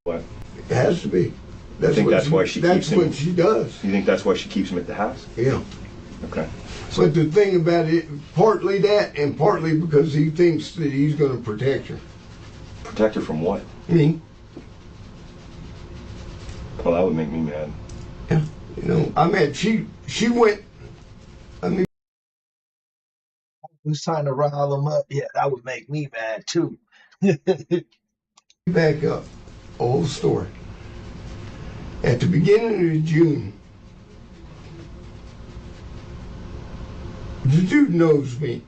What? It has to be. I think that's why she keeps That's him. what she does. You think that's why she keeps him at the house? Yeah. Okay. But the thing about it, partly that, and partly because he thinks that he's going to protect her. Protect her from what? Me. Well, that would make me mad. Yeah. You know, I mean, she went. I mean, Who's trying to rile him up? Yeah, that would make me mad too. back up. Old story. At the beginning of June, the dude knows me.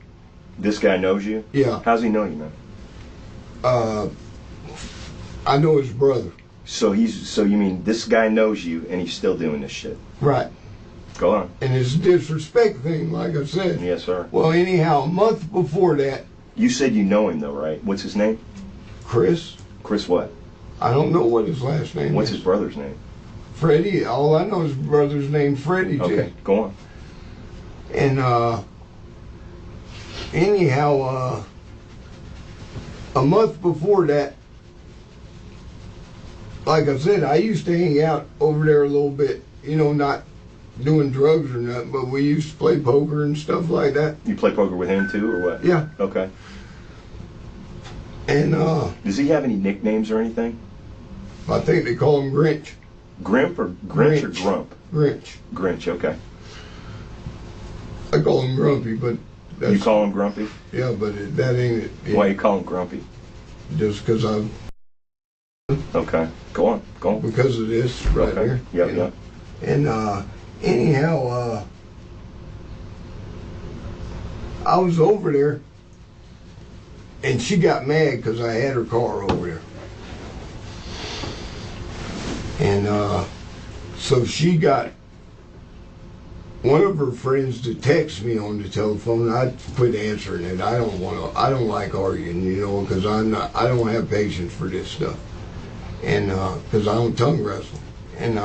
This guy knows you? Yeah. How's he know you, man? I know his brother. So you mean this guy knows you and he's still doing this shit? Right. Go on. And it's a disrespect thing, like I said. Yes, sir. Well, anyhow, a month before that, You said you know him though, right? What's his name? Chris, Chris what? I don't know what his last name What's is. his brother's name? Freddie. All I know is his brother's name, Freddie. Okay, J. go on. And anyhow, a month before that, like I said, I used to hang out over there a little bit, you know, not doing drugs or nothing, but we used to play poker and stuff like that. You play poker with him too, or what? Yeah. Okay. And Does he have any nicknames or anything? I think they call him Grinch. Grimp or Grinch or Grinch. Grump? Grinch. Grinch, okay. I call him Grumpy, but that's, You call him Grumpy? yeah, but that ain't it. Why you call him Grumpy? Just because I'm Okay, go on, go on. because of this right Okay. here. Yep, you know. yep. And anyhow, I was over there, and she got mad because I had her car over there. And so she got one of her friends to text me on the telephone. I quit answering it. I don't like arguing, you know, because I don't have patience for this stuff. And because I don't tongue wrestle. And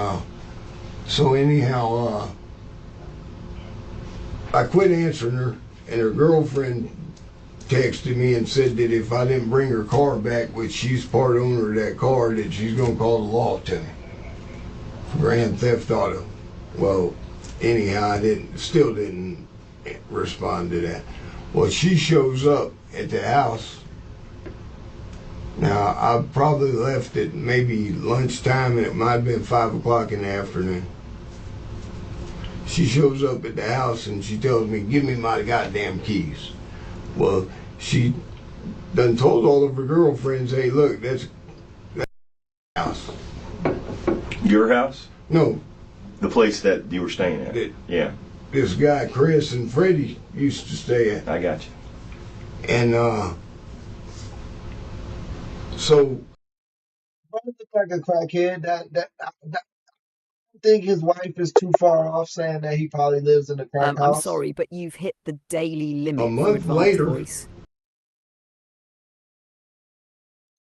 so anyhow, I quit answering her, and her girlfriend texted me and said that if I didn't bring her car back, which she's part owner of that car, that she's gonna call the law to me for grand theft auto. Well, anyhow, I still didn't respond to that. Well, she shows up at the house. Now, I probably left at maybe lunchtime, and it might have been 5 o'clock in the afternoon. She shows up at the house and she tells me, "Give me my goddamn keys." Well, she done told all of her girlfriends, "Hey, look, that's house." Your house? No, The place that you were staying at? That- Yeah, this guy Chris and Freddie used to stay at. I got you. And so Bro look like a crackhead. I think his wife is too far off, saying that he probably lives in a crack I'm house. sorry, but you've hit the daily limit A for month advanced later- voice.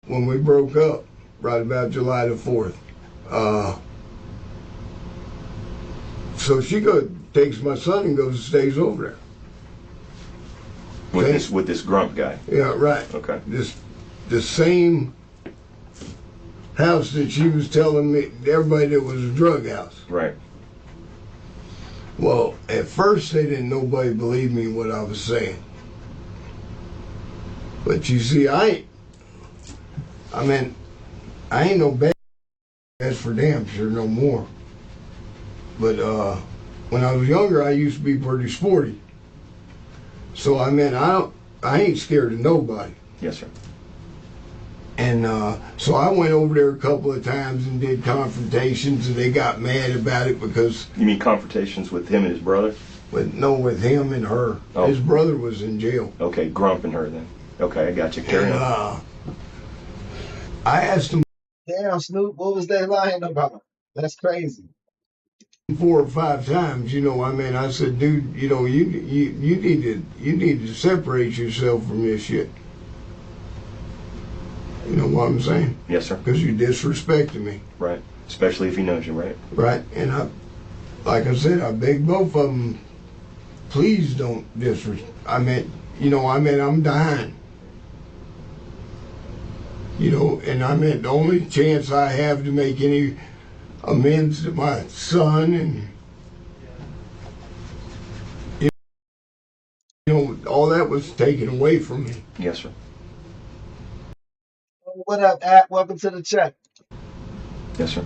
when we broke up, right about July the 4th, so she takes my son and goes and stays over there. With this grump guy. Yeah, right. Okay. The same house that she was telling me everybody that was a drug house. Right. Well, at first they didn't nobody believe me what I was saying. But you see, I ain't no bad, that's for damn sure no more. But when I was younger, I used to be pretty sporty. So I ain't scared of nobody. Yes, sir. And so I went over there a couple of times and did confrontations, and they got mad about it because... You mean confrontations with him and his brother? No, with him and her. Oh. His brother was in jail. Okay, Grump and her then. Okay, I got you. Carry on. I asked him... Damn, Snoop, what was they lying about? That's crazy. 4 or 5 times, I said, dude, you need to separate yourself from this shit. You know what I'm saying? Yes, sir. Because you're disrespecting me. Right. Especially if he knows you, right? Right. And like I said, I begged both of them, please don't disrespect. I'm dying. And the only chance I have to make any amends to my son and all that was taken away from me. Yes, sir. What up, At? Welcome to the chat. Yes, sir.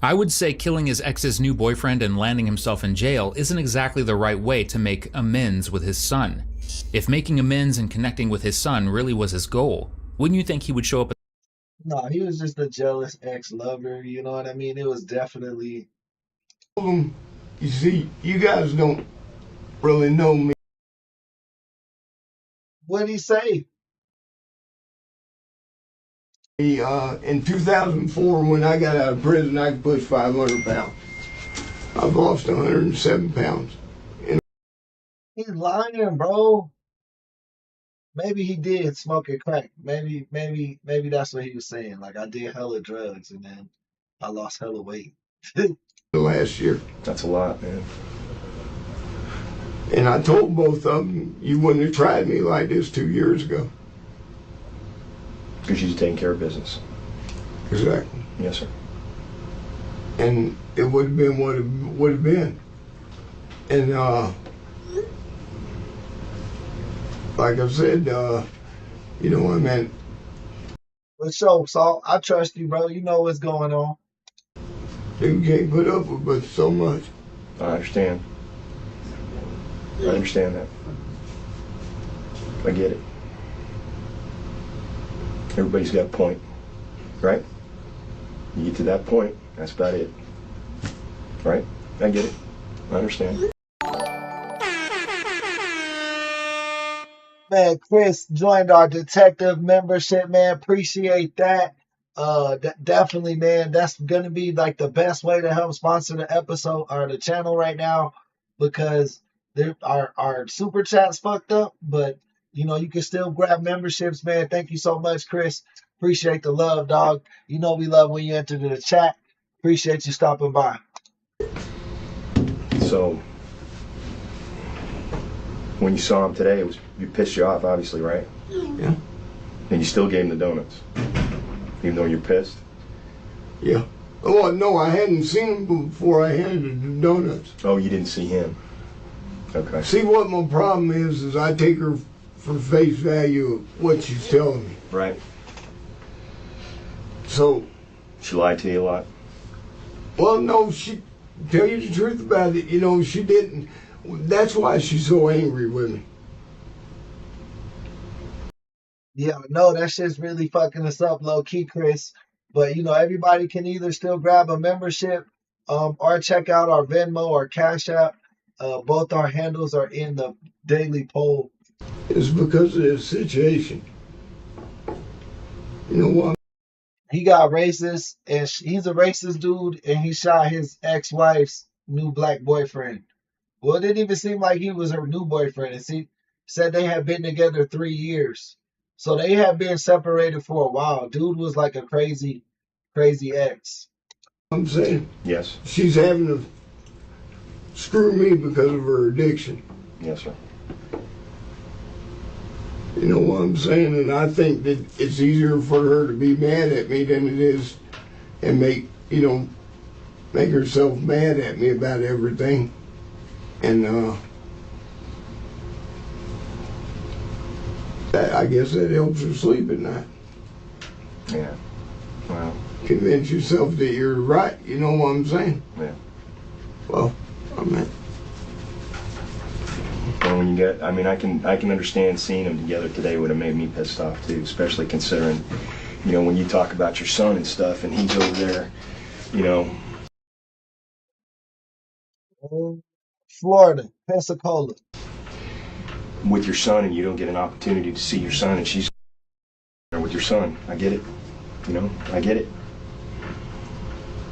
I would say killing his ex's new boyfriend and landing himself in jail isn't exactly the right way to make amends with his son. If making amends and connecting with his son really was his goal, wouldn't you think he would show up? No, he was just a jealous ex-lover, you know what I mean? It was definitely... You see, you guys don't really know me. What'd he say? In 2004, when I got out of prison, I could push 500 pounds. I've lost 107 pounds. He's lying, bro. Maybe he did smoke a crack. Maybe that's what he was saying. Like, I did hella drugs and then I lost hella weight. Last year. That's a lot, man. And I told both of them, you wouldn't have tried me like this 2 years ago. Because you're taking care of business. Exactly. Yes, sir. And it would have been what it would have been. And like I said, But so, Saul, I trust you, bro. You know what's going on. You can't put up with but so much. I understand. I understand that. I get it. Everybody's got a point, right? You get to that point, that's about it. Right? I get it. I understand. Man, Chris joined our detective membership, man. Appreciate that. Definitely, man. That's gonna be like the best way to help sponsor the episode or the channel right now, because our super chats fucked up, but you can still grab memberships, man. Thank you so much, Chris. Appreciate the love, dog. You know we love when you enter the chat. Appreciate you stopping by. So, when you saw him today, it pissed you off, obviously, right? Yeah. And you still gave him the donuts, even though you're pissed? Yeah. Oh, no, I hadn't seen him before I handed the donuts. Oh, you didn't see him? Okay. See, what my problem is I take her for face value of what she's telling me. Right. So. She lied to you a lot? Well, no, tell you the truth about it, she didn't. That's why she's so angry with me. Yeah, no, that shit's really fucking us up low key, Chris. But everybody can either still grab a membership, or check out our Venmo or Cash App. Both our handles are in the daily poll. It's because of this situation. You know what? He got racist, and he's a racist dude, and he shot his ex-wife's new black boyfriend. Well, it didn't even seem like he was her new boyfriend. And said they had been together 3 years. So they had been separated for a while. Dude was like a crazy, crazy ex. I'm saying? Yes. She's having screw me because of her addiction. Yes, sir. You know what I'm saying? And I think that it's easier for her to be mad at me than it is and make herself mad at me about everything. And I guess that helps her sleep at night. Yeah. Well. Convince yourself that you're right. You know what I'm saying? Yeah. Well, I mean. Well, when you get, I mean, I can understand seeing them together today would have made me pissed off too, especially considering, when you talk about your son and stuff, and he's over there, Florida, Pensacola. with your son, and you don't get an opportunity to see your son, and she's there with your son. I get it. I get it.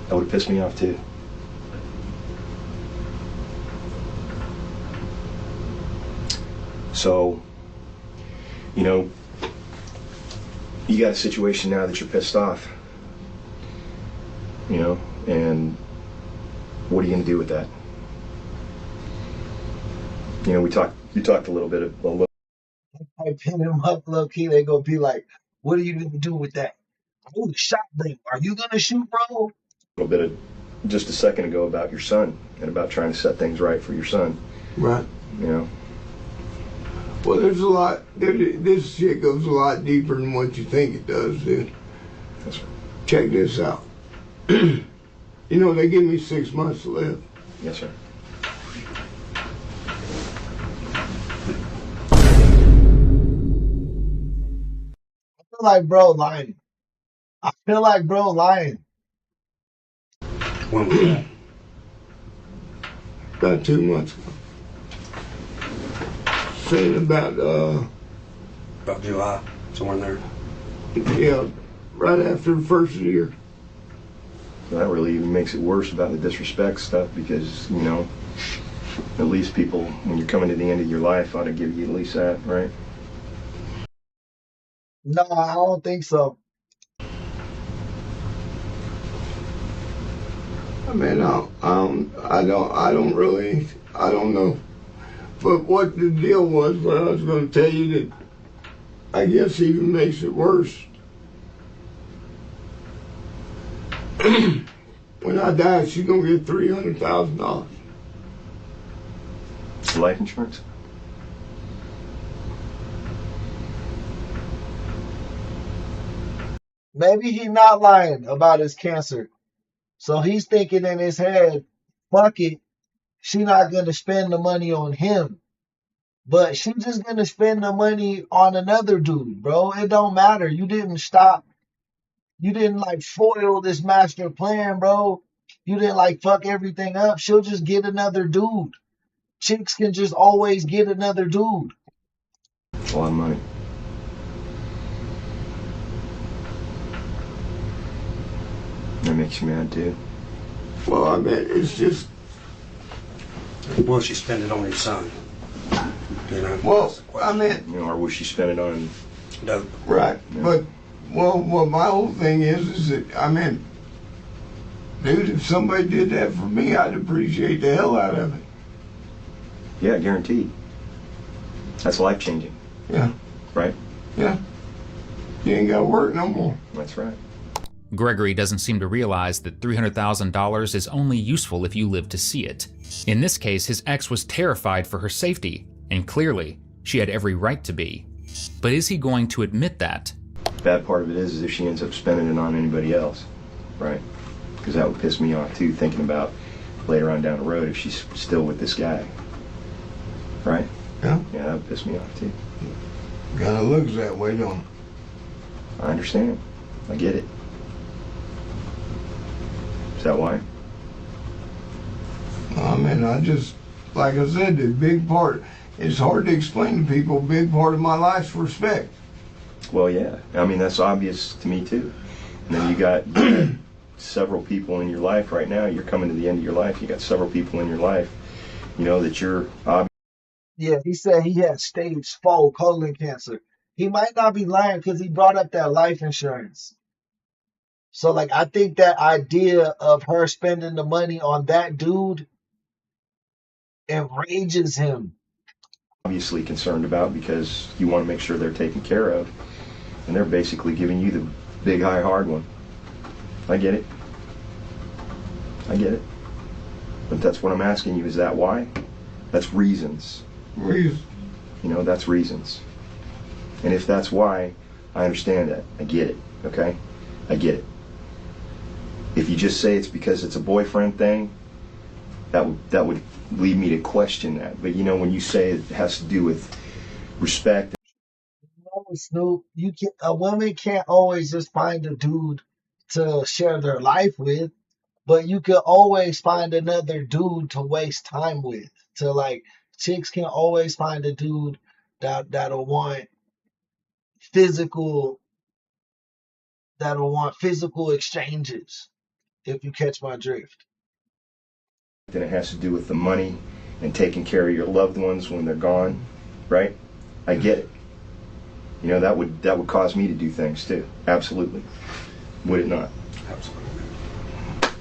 That would have pissed me off too. So, you got a situation now that you're pissed off, and what are you going to do with that? You talked a little bit. I pin him up low key. They gonna be like, "What are you gonna do with that?" Oh, the shot them. Are you gonna shoot, bro? A little bit of just a second ago about your son and about trying to set things right for your son. Right. Well, there's a lot. This shit goes a lot deeper than what you think it does, dude. That's right. Check this out. They give me 6 months to live. Yes, sir. I feel like bro lying. When was that? About 2 months ago. Saying about July, somewhere in there. Yeah, right after the first of the year. So that really even makes it worse about the disrespect stuff because, at least people, when you're coming to the end of your life, ought to give you at least that, right? No, I don't think so. I mean, I don't know. But what the deal was, what I was going to tell you that I guess even makes it worse. When I die, she's going to get $300,000. Life insurance? Maybe he's not lying about his cancer. So he's thinking in his head, fuck it, she not going to spend the money on him. But she just going to spend the money on another dude, bro. It don't matter. You didn't stop. You didn't foil this master plan, bro. You didn't fuck everything up. She'll just get another dude. Chicks can just always get another dude. It's a lot of money. That makes you mad too. Well, I mean, it's just. Will she spend it on your son? Well, I mean. Or will she spend it on dope? Right. Yeah. But, well, my whole thing is that, I mean, dude, if somebody did that for me, I'd appreciate the hell out of it. Yeah, guaranteed. That's life-changing. Yeah. Right? Yeah. You ain't got to work no more. That's right. Gregory doesn't seem to realize that $300,000 is only useful if you live to see it. In this case, his ex was terrified for her safety, and clearly, she had every right to be. But is he going to admit that? Bad part of it is if she ends up spending it on anybody else, right? Because that would piss me off too, thinking about later on down the road if she's still with this guy. Right? Yeah. Yeah, that would piss me off too. Kinda looks that way, don't it? I understand. I get it. Is that why? I mean, like I said, the big part, it's hard to explain to people, big part of my life's respect. Well, yeah. I mean, that's obvious to me too. And then you got several people in your life right now. You're coming to the end of your life. You got several people in your life, that you're obvious. Yeah, he said he had stage 4 colon cancer. He might not be lying because he brought up that life insurance. So, I think that idea of her spending the money on that dude enrages him. Obviously concerned about because you want to make sure they're taken care of, and they're basically giving you the big, high, hard one. I get it. I get it. But that's what I'm asking you. Is that why? That's reasons. Reasons. You know, that's reasons. And if that's why, I understand that. I get it. Okay? I get it. If you just say it's because it's a boyfriend thing, that would lead me to question that. But you know, when you say it has to do with respect. No, Snoop, a woman can't always just find a dude to share their life with, but you can always find another dude to waste time with. To like, chicks can always find a dude that'll want physical physical exchanges. If you catch my drift. Then it has to do with the money and taking care of your loved ones when they're gone, right? I get it. You know, that would cause me to do things too. Absolutely. Would it not? Absolutely.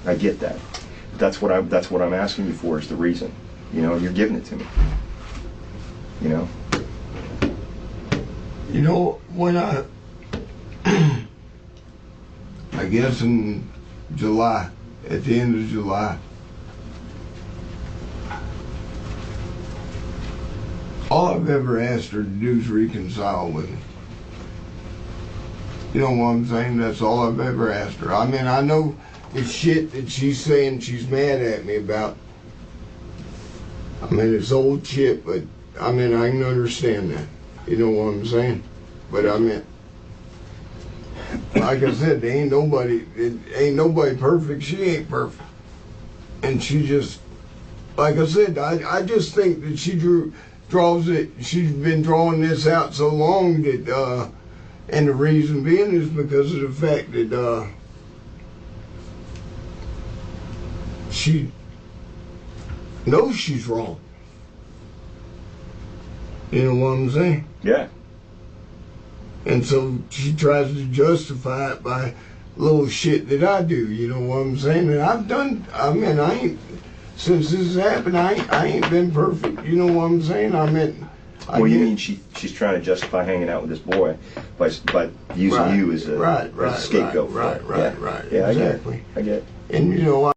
I get that. That's what I'm asking you for, is the reason. You know, you're giving it to me. You know? You know, when I guess in July, at the end of July, all I've ever asked her to do is reconcile with me. You know what I'm saying? That's all I've ever asked her. I mean, I know the shit that she's saying she's mad at me about. I mean, it's old shit, but I mean, I can understand that. You know what I'm saying? But I mean, like I said, ain't nobody perfect. She ain't perfect. And she just, like I said, I just think that she's been drawing this out so long that, and the reason being is because of the fact that, she knows she's wrong. You know what I'm saying? Yeah. And so she tries to justify it by little shit that I do, you know what I'm saying? And since this has happened, I ain't been perfect, you know what I'm saying? You mean she's trying to justify hanging out with this boy by using you as a scapegoat? Right. Yeah, Exactly. I get it. And you know,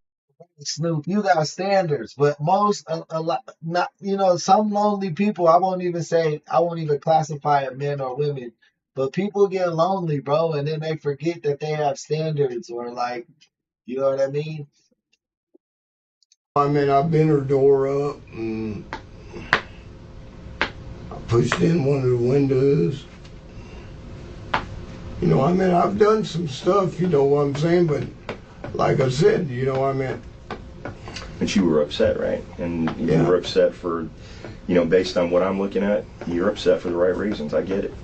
Snoop, you got standards, but most a lot not, some lonely people, I won't even classify it men or women, but people get lonely, bro, and then they forget that they have standards, or like, you know what I mean? I've been her door up and I pushed in one of the windows. You know, I've done some stuff, you know what I'm saying, but like I said, you know, And you were upset, right? And you were upset for, based on what I'm looking at, you're upset for the right reasons. I get it.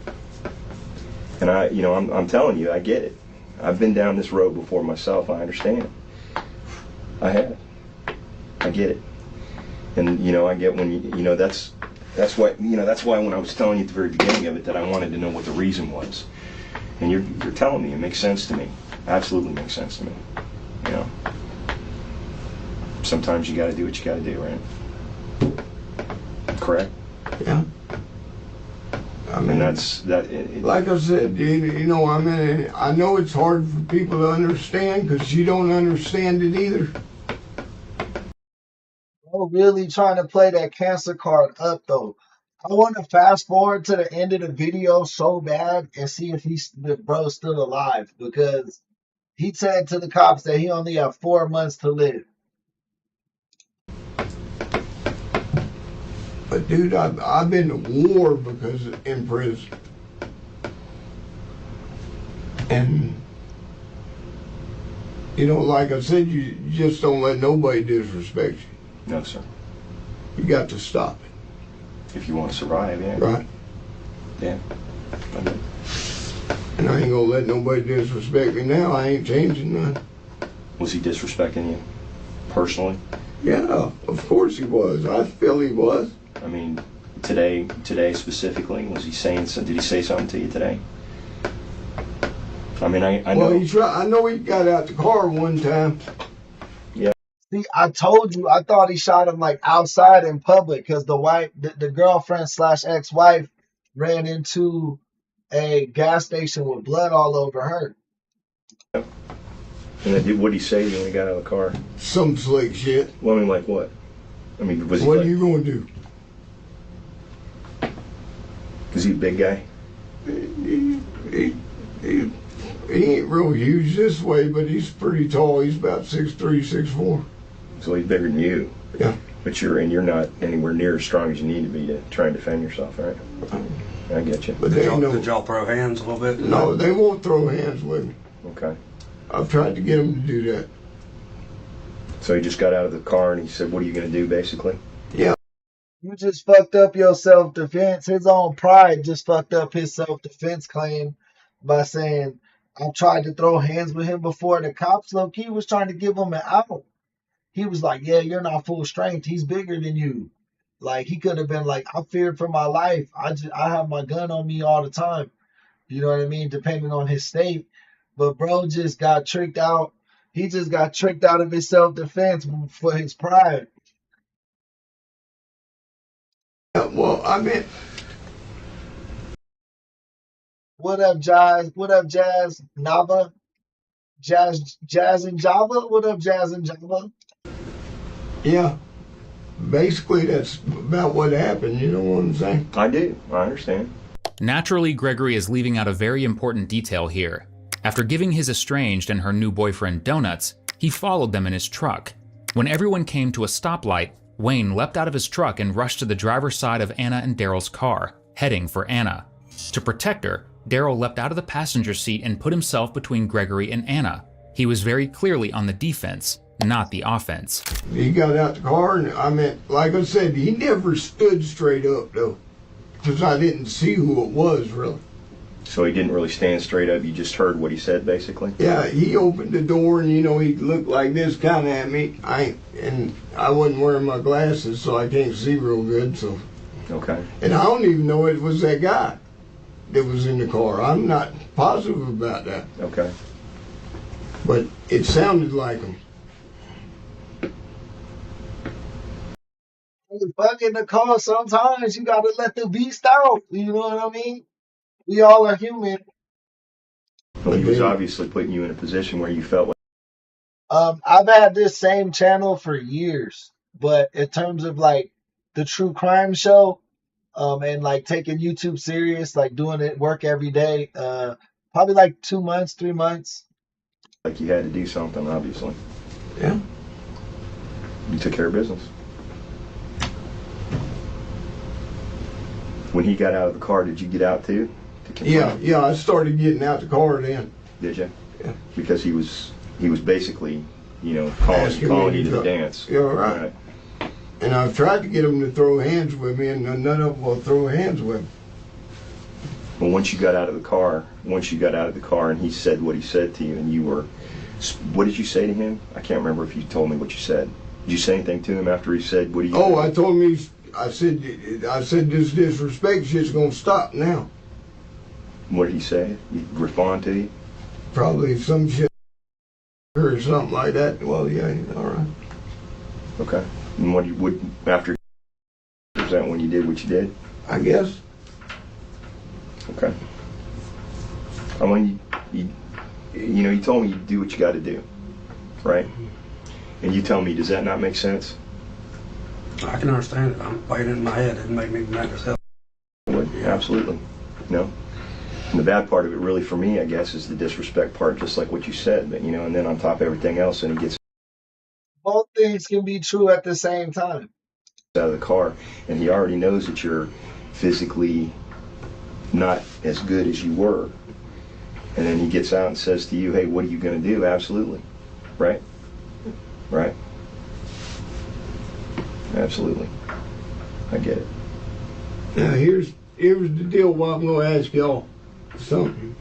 And I'm telling you, I get it. I've been down this road before myself. I understand it. I have. I get it. And, I get when that's why when I was telling you at the very beginning of it that I wanted to know what the reason was. And you're telling me, it makes sense to me. Absolutely makes sense to me. You know. Sometimes you got to do what you got to do, right? Correct? Yeah. And that's that. Like I said, I know it's hard for people to understand because you don't understand it either. I'm really trying to play that cancer card up, though. I want to fast forward to the end of the video so bad and see if the bro's still alive, because he said to the cops that he only have 4 months to live. But dude, I've been to war because in prison. And, like I said, you just don't let nobody disrespect you. No, sir. You got to stop it. If you want to survive, yeah. Right. Yeah. Okay. And I ain't gonna let nobody disrespect me now. I ain't changing none. Was he disrespecting you personally? Yeah, of course he was. I feel he was. I mean, today specifically, was he saying something? Did he say something to you today? I mean, I know. Well, I know he got out the car one time. Yeah. See, I told you, I thought he shot him like outside in public because the girlfriend slash ex-wife ran into a gas station with blood all over her. And then what did he say when he got out of the car? Some slick shit. Well, I mean, like what? I mean, was he What like, are you going to do? is he a big guy? He ain't real huge this way, but he's pretty tall. He's about 6'3", 6'4". So he's bigger than you. Yeah. But you're not anywhere near as strong as you need to be to try and defend yourself, right? I get you. But Did y'all throw hands a little bit? No, they won't throw hands with me. Okay. I've tried to get them to do that. So he just got out of the car and he said, what are you going to do, basically? Yeah. You just fucked up your self-defense. His own pride just fucked up his self-defense claim by saying, I tried to throw hands with him before. The cops, low-key, was trying to give him an out. He was like, yeah, you're not full strength. He's bigger than you. Like, he could have been like, I feared for my life. I have my gun on me all the time. You know what I mean? Depending on his state. But bro just got tricked out. He just got tricked out of his self-defense for his pride. Well, I mean, What up, Jazz? What up, Jazz? Nava? Jazz and Java? What up, Jazz and Java? yeah. Basically, that's about what happened. You know what I'm saying? I do. I understand. Naturally, Gregory is leaving out a very important detail here. After giving his estranged and her new boyfriend donuts, he followed them in his truck. When everyone came to a stoplight, Wayne leapt out of his truck and rushed to the driver's side of Anna and Daryl's car, heading for Anna. To protect her, Daryl leapt out of the passenger seat and put himself between Gregory and Anna. He was very clearly on the defense, not the offense. He got out the car, and I mean, like I said, he never stood straight up, though, because I didn't see who it was, really. So he didn't really stand straight up. You just heard what he said, basically? Yeah, he opened the door, and, you know, he looked like this kind of at me. And I wasn't wearing my glasses, so I can't see real good, so. Okay. And I don't even know it was that guy that was in the car. I'm not positive about that. Okay. But it sounded like him. Fuck in the car, sometimes you gotta let the beast out. You know what I mean? We all are human. Well, he was obviously putting you in a position where you felt like. I've had this same channel for years, but in terms of like the true crime show, and like taking YouTube serious, like doing it work every day, probably like 2 months, 3 months. Like you had to do something, obviously. Yeah. You took care of business. When he got out of the car, did you get out too? Yeah, I started getting out the car then. Did you? Yeah. Because he was basically, you know, calling you to the dance. Yeah, right. And I've tried to get him to throw hands with me, and none of them will throw hands with me. But once you got out of the car, and he said what he said to you, and you were, what did you say to him? I can't remember if you told me what you said. Did you say anything to him after he said, what do you? Oh, I told him I said this disrespect shit's gonna stop now. What did he say? He respond to you? Probably some shit or something like that. Well, yeah, all right. Okay. And what after was that when you did what you did? I guess. Okay. I mean, you told me you do what you got to do, right? And you tell me, does that not make sense? I can understand it. I'm playing in my head. It make me mad as hell. Would, absolutely. No. And the bad part of it, really, for me, I guess, is the disrespect part, just like what you said. But and then on top of everything else, and he gets Both things can be true at the same time. out of the car, and he already knows that you're physically not as good as you were. And then he gets out and says to you, hey, what are you going to do? Absolutely. Right? Right? Absolutely. I get it. Now here's the deal. What I'm gonna ask y'all something.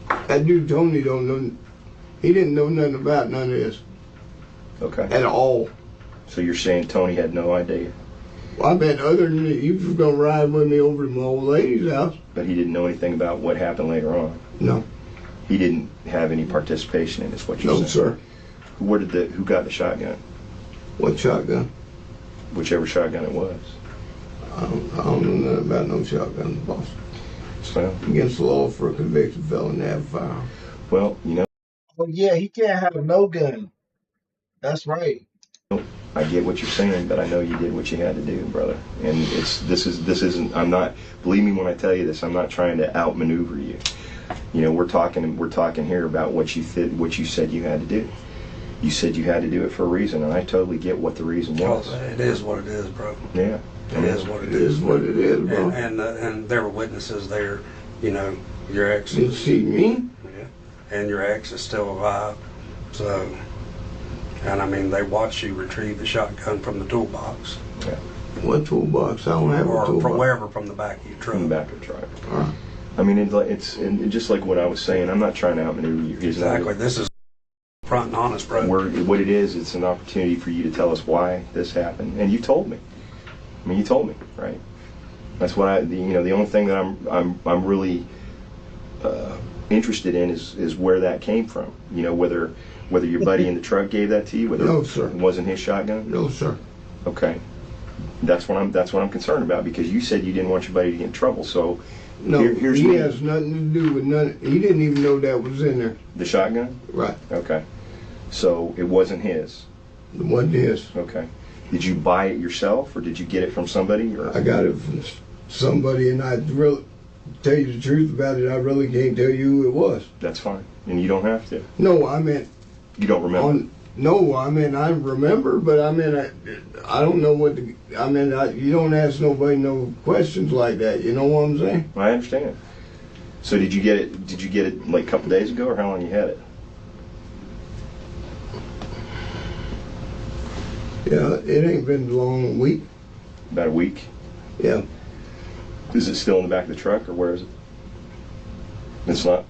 That dude Tony don't know. He didn't know nothing about none of this. Okay. At all. So you're saying Tony had no idea? Well, I bet other than that, he was gonna ride with me over to my old lady's house. But he didn't know anything about what happened later on? No. He didn't have any participation in this, what you're saying? No, sir. Who got the shotgun? What shotgun? Whichever shotgun it was. I don't know nothing about no shotgun, boss. Well, Against the law for a convicted felon to have a firearm. well, you know, Oh yeah, he can't have no gun. That's right. I get what you're saying, but I know you did what you had to do, brother. And this isn't. I'm not. Believe me when I tell you this. I'm not trying to outmaneuver you. You know, we're talking here about what you said you had to do. You said you had to do it for a reason, and I totally get what the reason was. It is what it is, bro. Yeah. It is what it is. It is what it is, bro. And there were witnesses there. You know, your ex. Did you see me? Yeah. And your ex is still alive. So, and I mean, they watched you retrieve the shotgun from the toolbox. Yeah. What toolbox? I don't have a Or toolbox. from wherever from the back of your truck. From the back of the truck. All right. I mean, it's just like what I was saying. I'm not trying to outmaneuver you. Exactly. This is front and honest, bro. What it is, it's an opportunity for you to tell us why this happened, and you told me. I mean, you told me, right? That's what the only thing that I'm really interested in is where that came from. You know, whether your buddy in the truck gave that to you, whether No, sir. it wasn't his shotgun. No, sir. Okay, that's what I'm concerned about, because you said you didn't want your buddy to get in trouble. So No, here's he me. has nothing to do with none. He didn't even know that was in there. The shotgun. Right. Okay, so it wasn't his. It wasn't his. Okay. Did you buy it yourself, or did you get it from somebody? Or? I got it from somebody, and I really, tell you the truth about it, I really can't tell you who it was. That's fine, and you don't have to. No, I meant. You don't remember? No, I mean, I remember, but I mean, I don't know what the, I mean, you don't ask nobody no questions like that, you know what I'm saying? I understand. So did you get it like a couple days ago, or how long you had it? Yeah, it ain't been long, a week. About a week? Yeah. Is it still in the back of the truck, or where is it? It's not?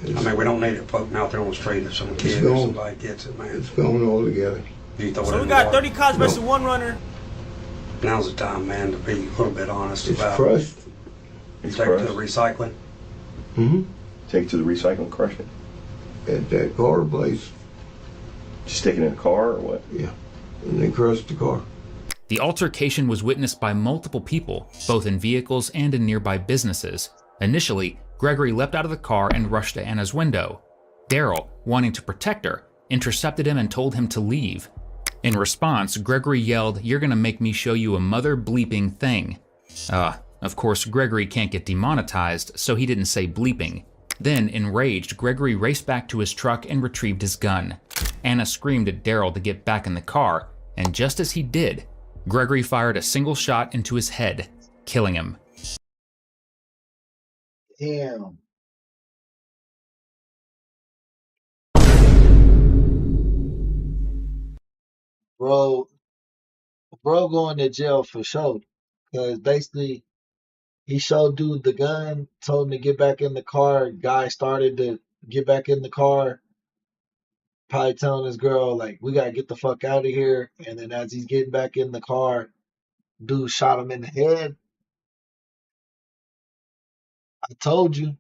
I mean, we don't need it floating out there on the street if some kid or somebody gets it, man. It's going all together. So we got 30 cars versus one runner. Now's the time, man, to be a little bit honest It's about crushed. It's take it to the recycling. Mm-hmm. Take it to the recycling, crush it. At that car place. Just stick it in a car, or what? Yeah. And they crushed the car. The altercation was witnessed by multiple people, both in vehicles and in nearby businesses. Initially, Gregory leapt out of the car and rushed to Anna's window. Daryl, wanting to protect her, intercepted him and told him to leave. In response, Gregory yelled, "You're gonna make me show you a mother bleeping thing." Of course, Gregory can't get demonetized, so he didn't say bleeping. Then, enraged, Gregory raced back to his truck and retrieved his gun. Anna screamed at Daryl to get back in the car, and just as he did, Gregory fired a single shot into his head, killing him. Damn. Bro going to jail for sure. Because basically, he showed dude the gun, told him to get back in the car. Guy started to get back in the car, probably telling his girl, like, we gotta get the fuck out of here. And then as he's getting back in the car, dude shot him in the head. I told you,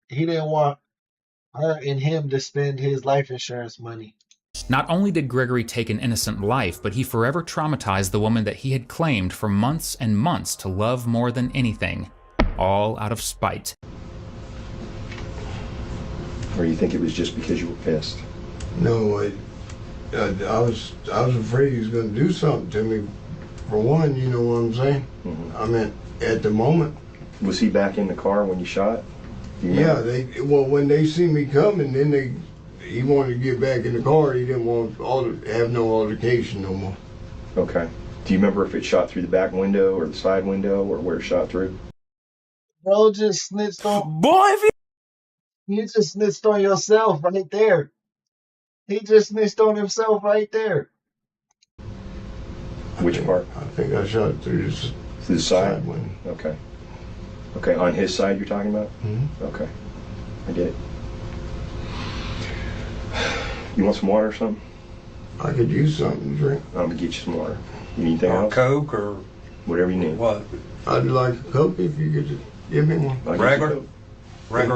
he didn't want her and him to spend his life insurance money. Not only did Gregory take an innocent life, but he forever traumatized the woman that he had claimed for months and months to love more than anything, all out of spite. Or you think it was just because you were pissed? No, I was afraid he was going to do something to me. For one, you know what I'm saying? Mm-hmm. I mean, at the moment. Was he back in the car when you shot? Yeah, when they see me coming, then he wanted to get back in the car. He didn't want to have no altercation no more. Okay. Do you remember if it shot through the back window or the side window, or where it shot through? Bro just snitched on. Boy, if you just snitched on yourself right there. He just snitched on himself right there. Which part? I think I shot it through the side window. Okay. Okay, on his side you're talking about? Mm-hmm. Okay. I get it. You want some water or something? I could use something to drink. I'm gonna get you some water. You need anything else? Coke or whatever you need. What? I'd like a Coke if you could give me one. Regular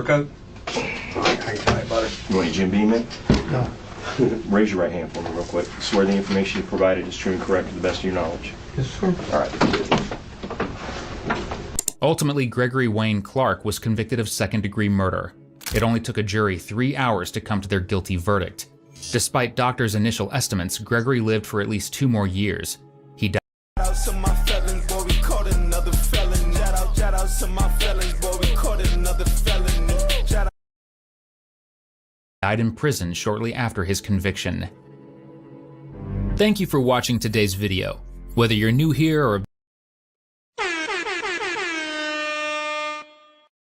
Coke? I ain't tight, buddy. You want a Jim Beam in? No. Raise your right hand for me real quick. Swear the information you provided is true and correct to the best of your knowledge. Yes, sir. All right. Ultimately, Gregory Wayne Clark was convicted of second-degree murder. It only took a jury 3 hours to come to their guilty verdict. Despite doctors' initial estimates, Gregory lived for at least 2 more years. He died in prison shortly after his conviction. Thank you for watching today's video. Whether you're new here or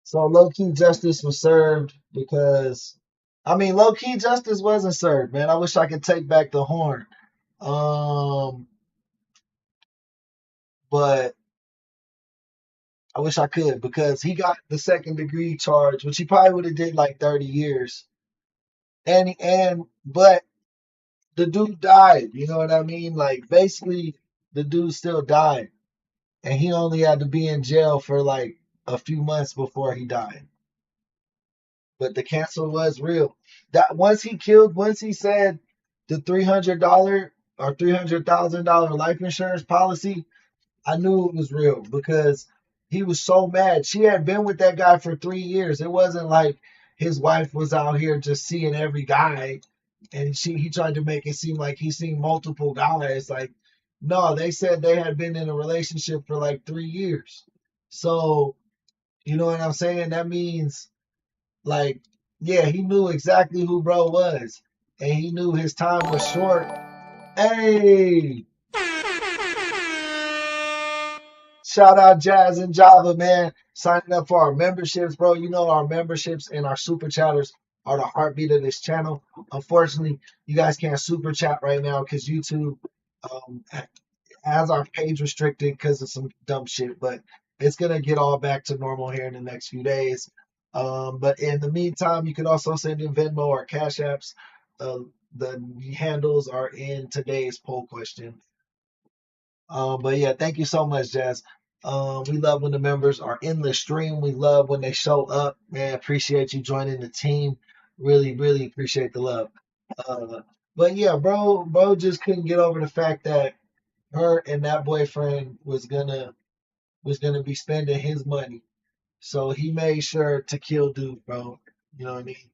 So low-key justice was served because, I mean, low-key justice wasn't served, man. I wish I could take back the horn. But I wish I could because he got the second degree charge, which he probably would have did like 30 years. But the dude died, you know what I mean? Like basically the dude still died. And he only had to be in jail for like a few months before he died. But the cancer was real. That once he said the $300 or $300,000 life insurance policy, I knew it was real because he was so mad. She had been with that guy for 3 years. It wasn't like his wife was out here just seeing every guy and he tried to make it seem like he's seen multiple guys. Like, no, they said they had been in a relationship for like 3 years. So, you know what I'm saying? That means, like, yeah, he knew exactly who bro was. And he knew his time was short. Hey! Shout out Jazz and Java, man. Signing up for our memberships, bro. You know our memberships and our super chatters are the heartbeat of this channel. Unfortunately, you guys can't super chat right now because YouTube has our page restricted because of some dumb shit. But it's going to get all back to normal here in the next few days. But in the meantime, you can also send in Venmo or Cash Apps. The handles are in today's poll question. But yeah, thank you so much, Jazz. We love when the members are in the stream. We love when they show up. Man, appreciate you joining the team. Really, really appreciate the love. But yeah, bro just couldn't get over the fact that her and that boyfriend was gonna be spending his money. So he made sure to kill dude, bro. You know what I mean?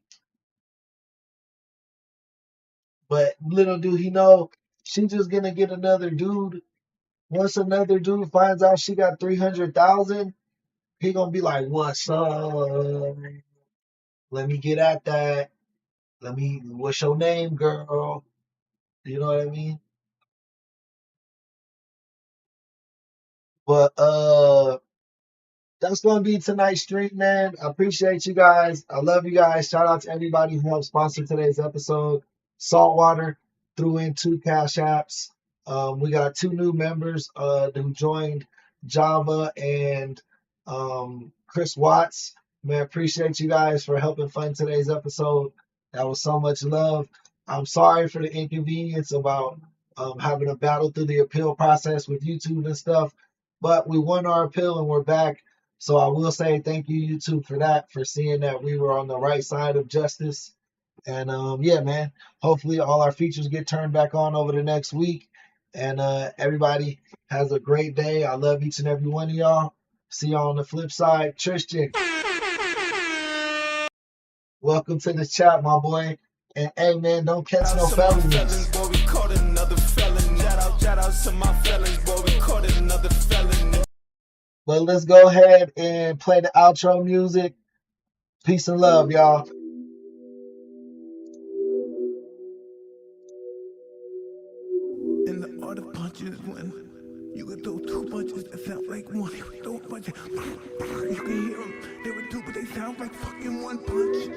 But little do he know, she just gonna get another dude. Once another dude finds out she got 300,000, he gonna be like, "What's up? Let me get at that. What's your name, girl?" You know what I mean? But that's gonna be tonight's stream, man. I appreciate you guys. I love you guys. Shout out to everybody who helped sponsor today's episode. Saltwater threw in 2 Cash Apps. We got 2 new members who joined, Java and Chris Watts. Man, appreciate you guys for helping fund today's episode. That was so much love. I'm sorry for the inconvenience about having to battle through the appeal process with YouTube and stuff, but we won our appeal and we're back. So I will say thank you, YouTube, for that, for seeing that we were on the right side of justice. And yeah, man, hopefully all our features get turned back on over the next week. And everybody has a great day. I love each and every one of y'all. See y'all on the flip side. Tristan, welcome to the chat, my boy. And hey, man, don't catch no felonies. But let's go ahead and play the outro music. Peace and love, y'all. And the art of punches when you could throw 2 punches that sound like one. You could throw a punch, you can hear them. They were 2, but they sound like fucking 1 punch.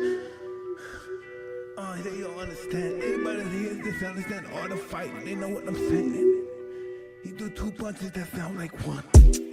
They don't understand. Anybody that hears this understand art of fighting. They know what I'm saying. He threw 2 punches that sound like 1.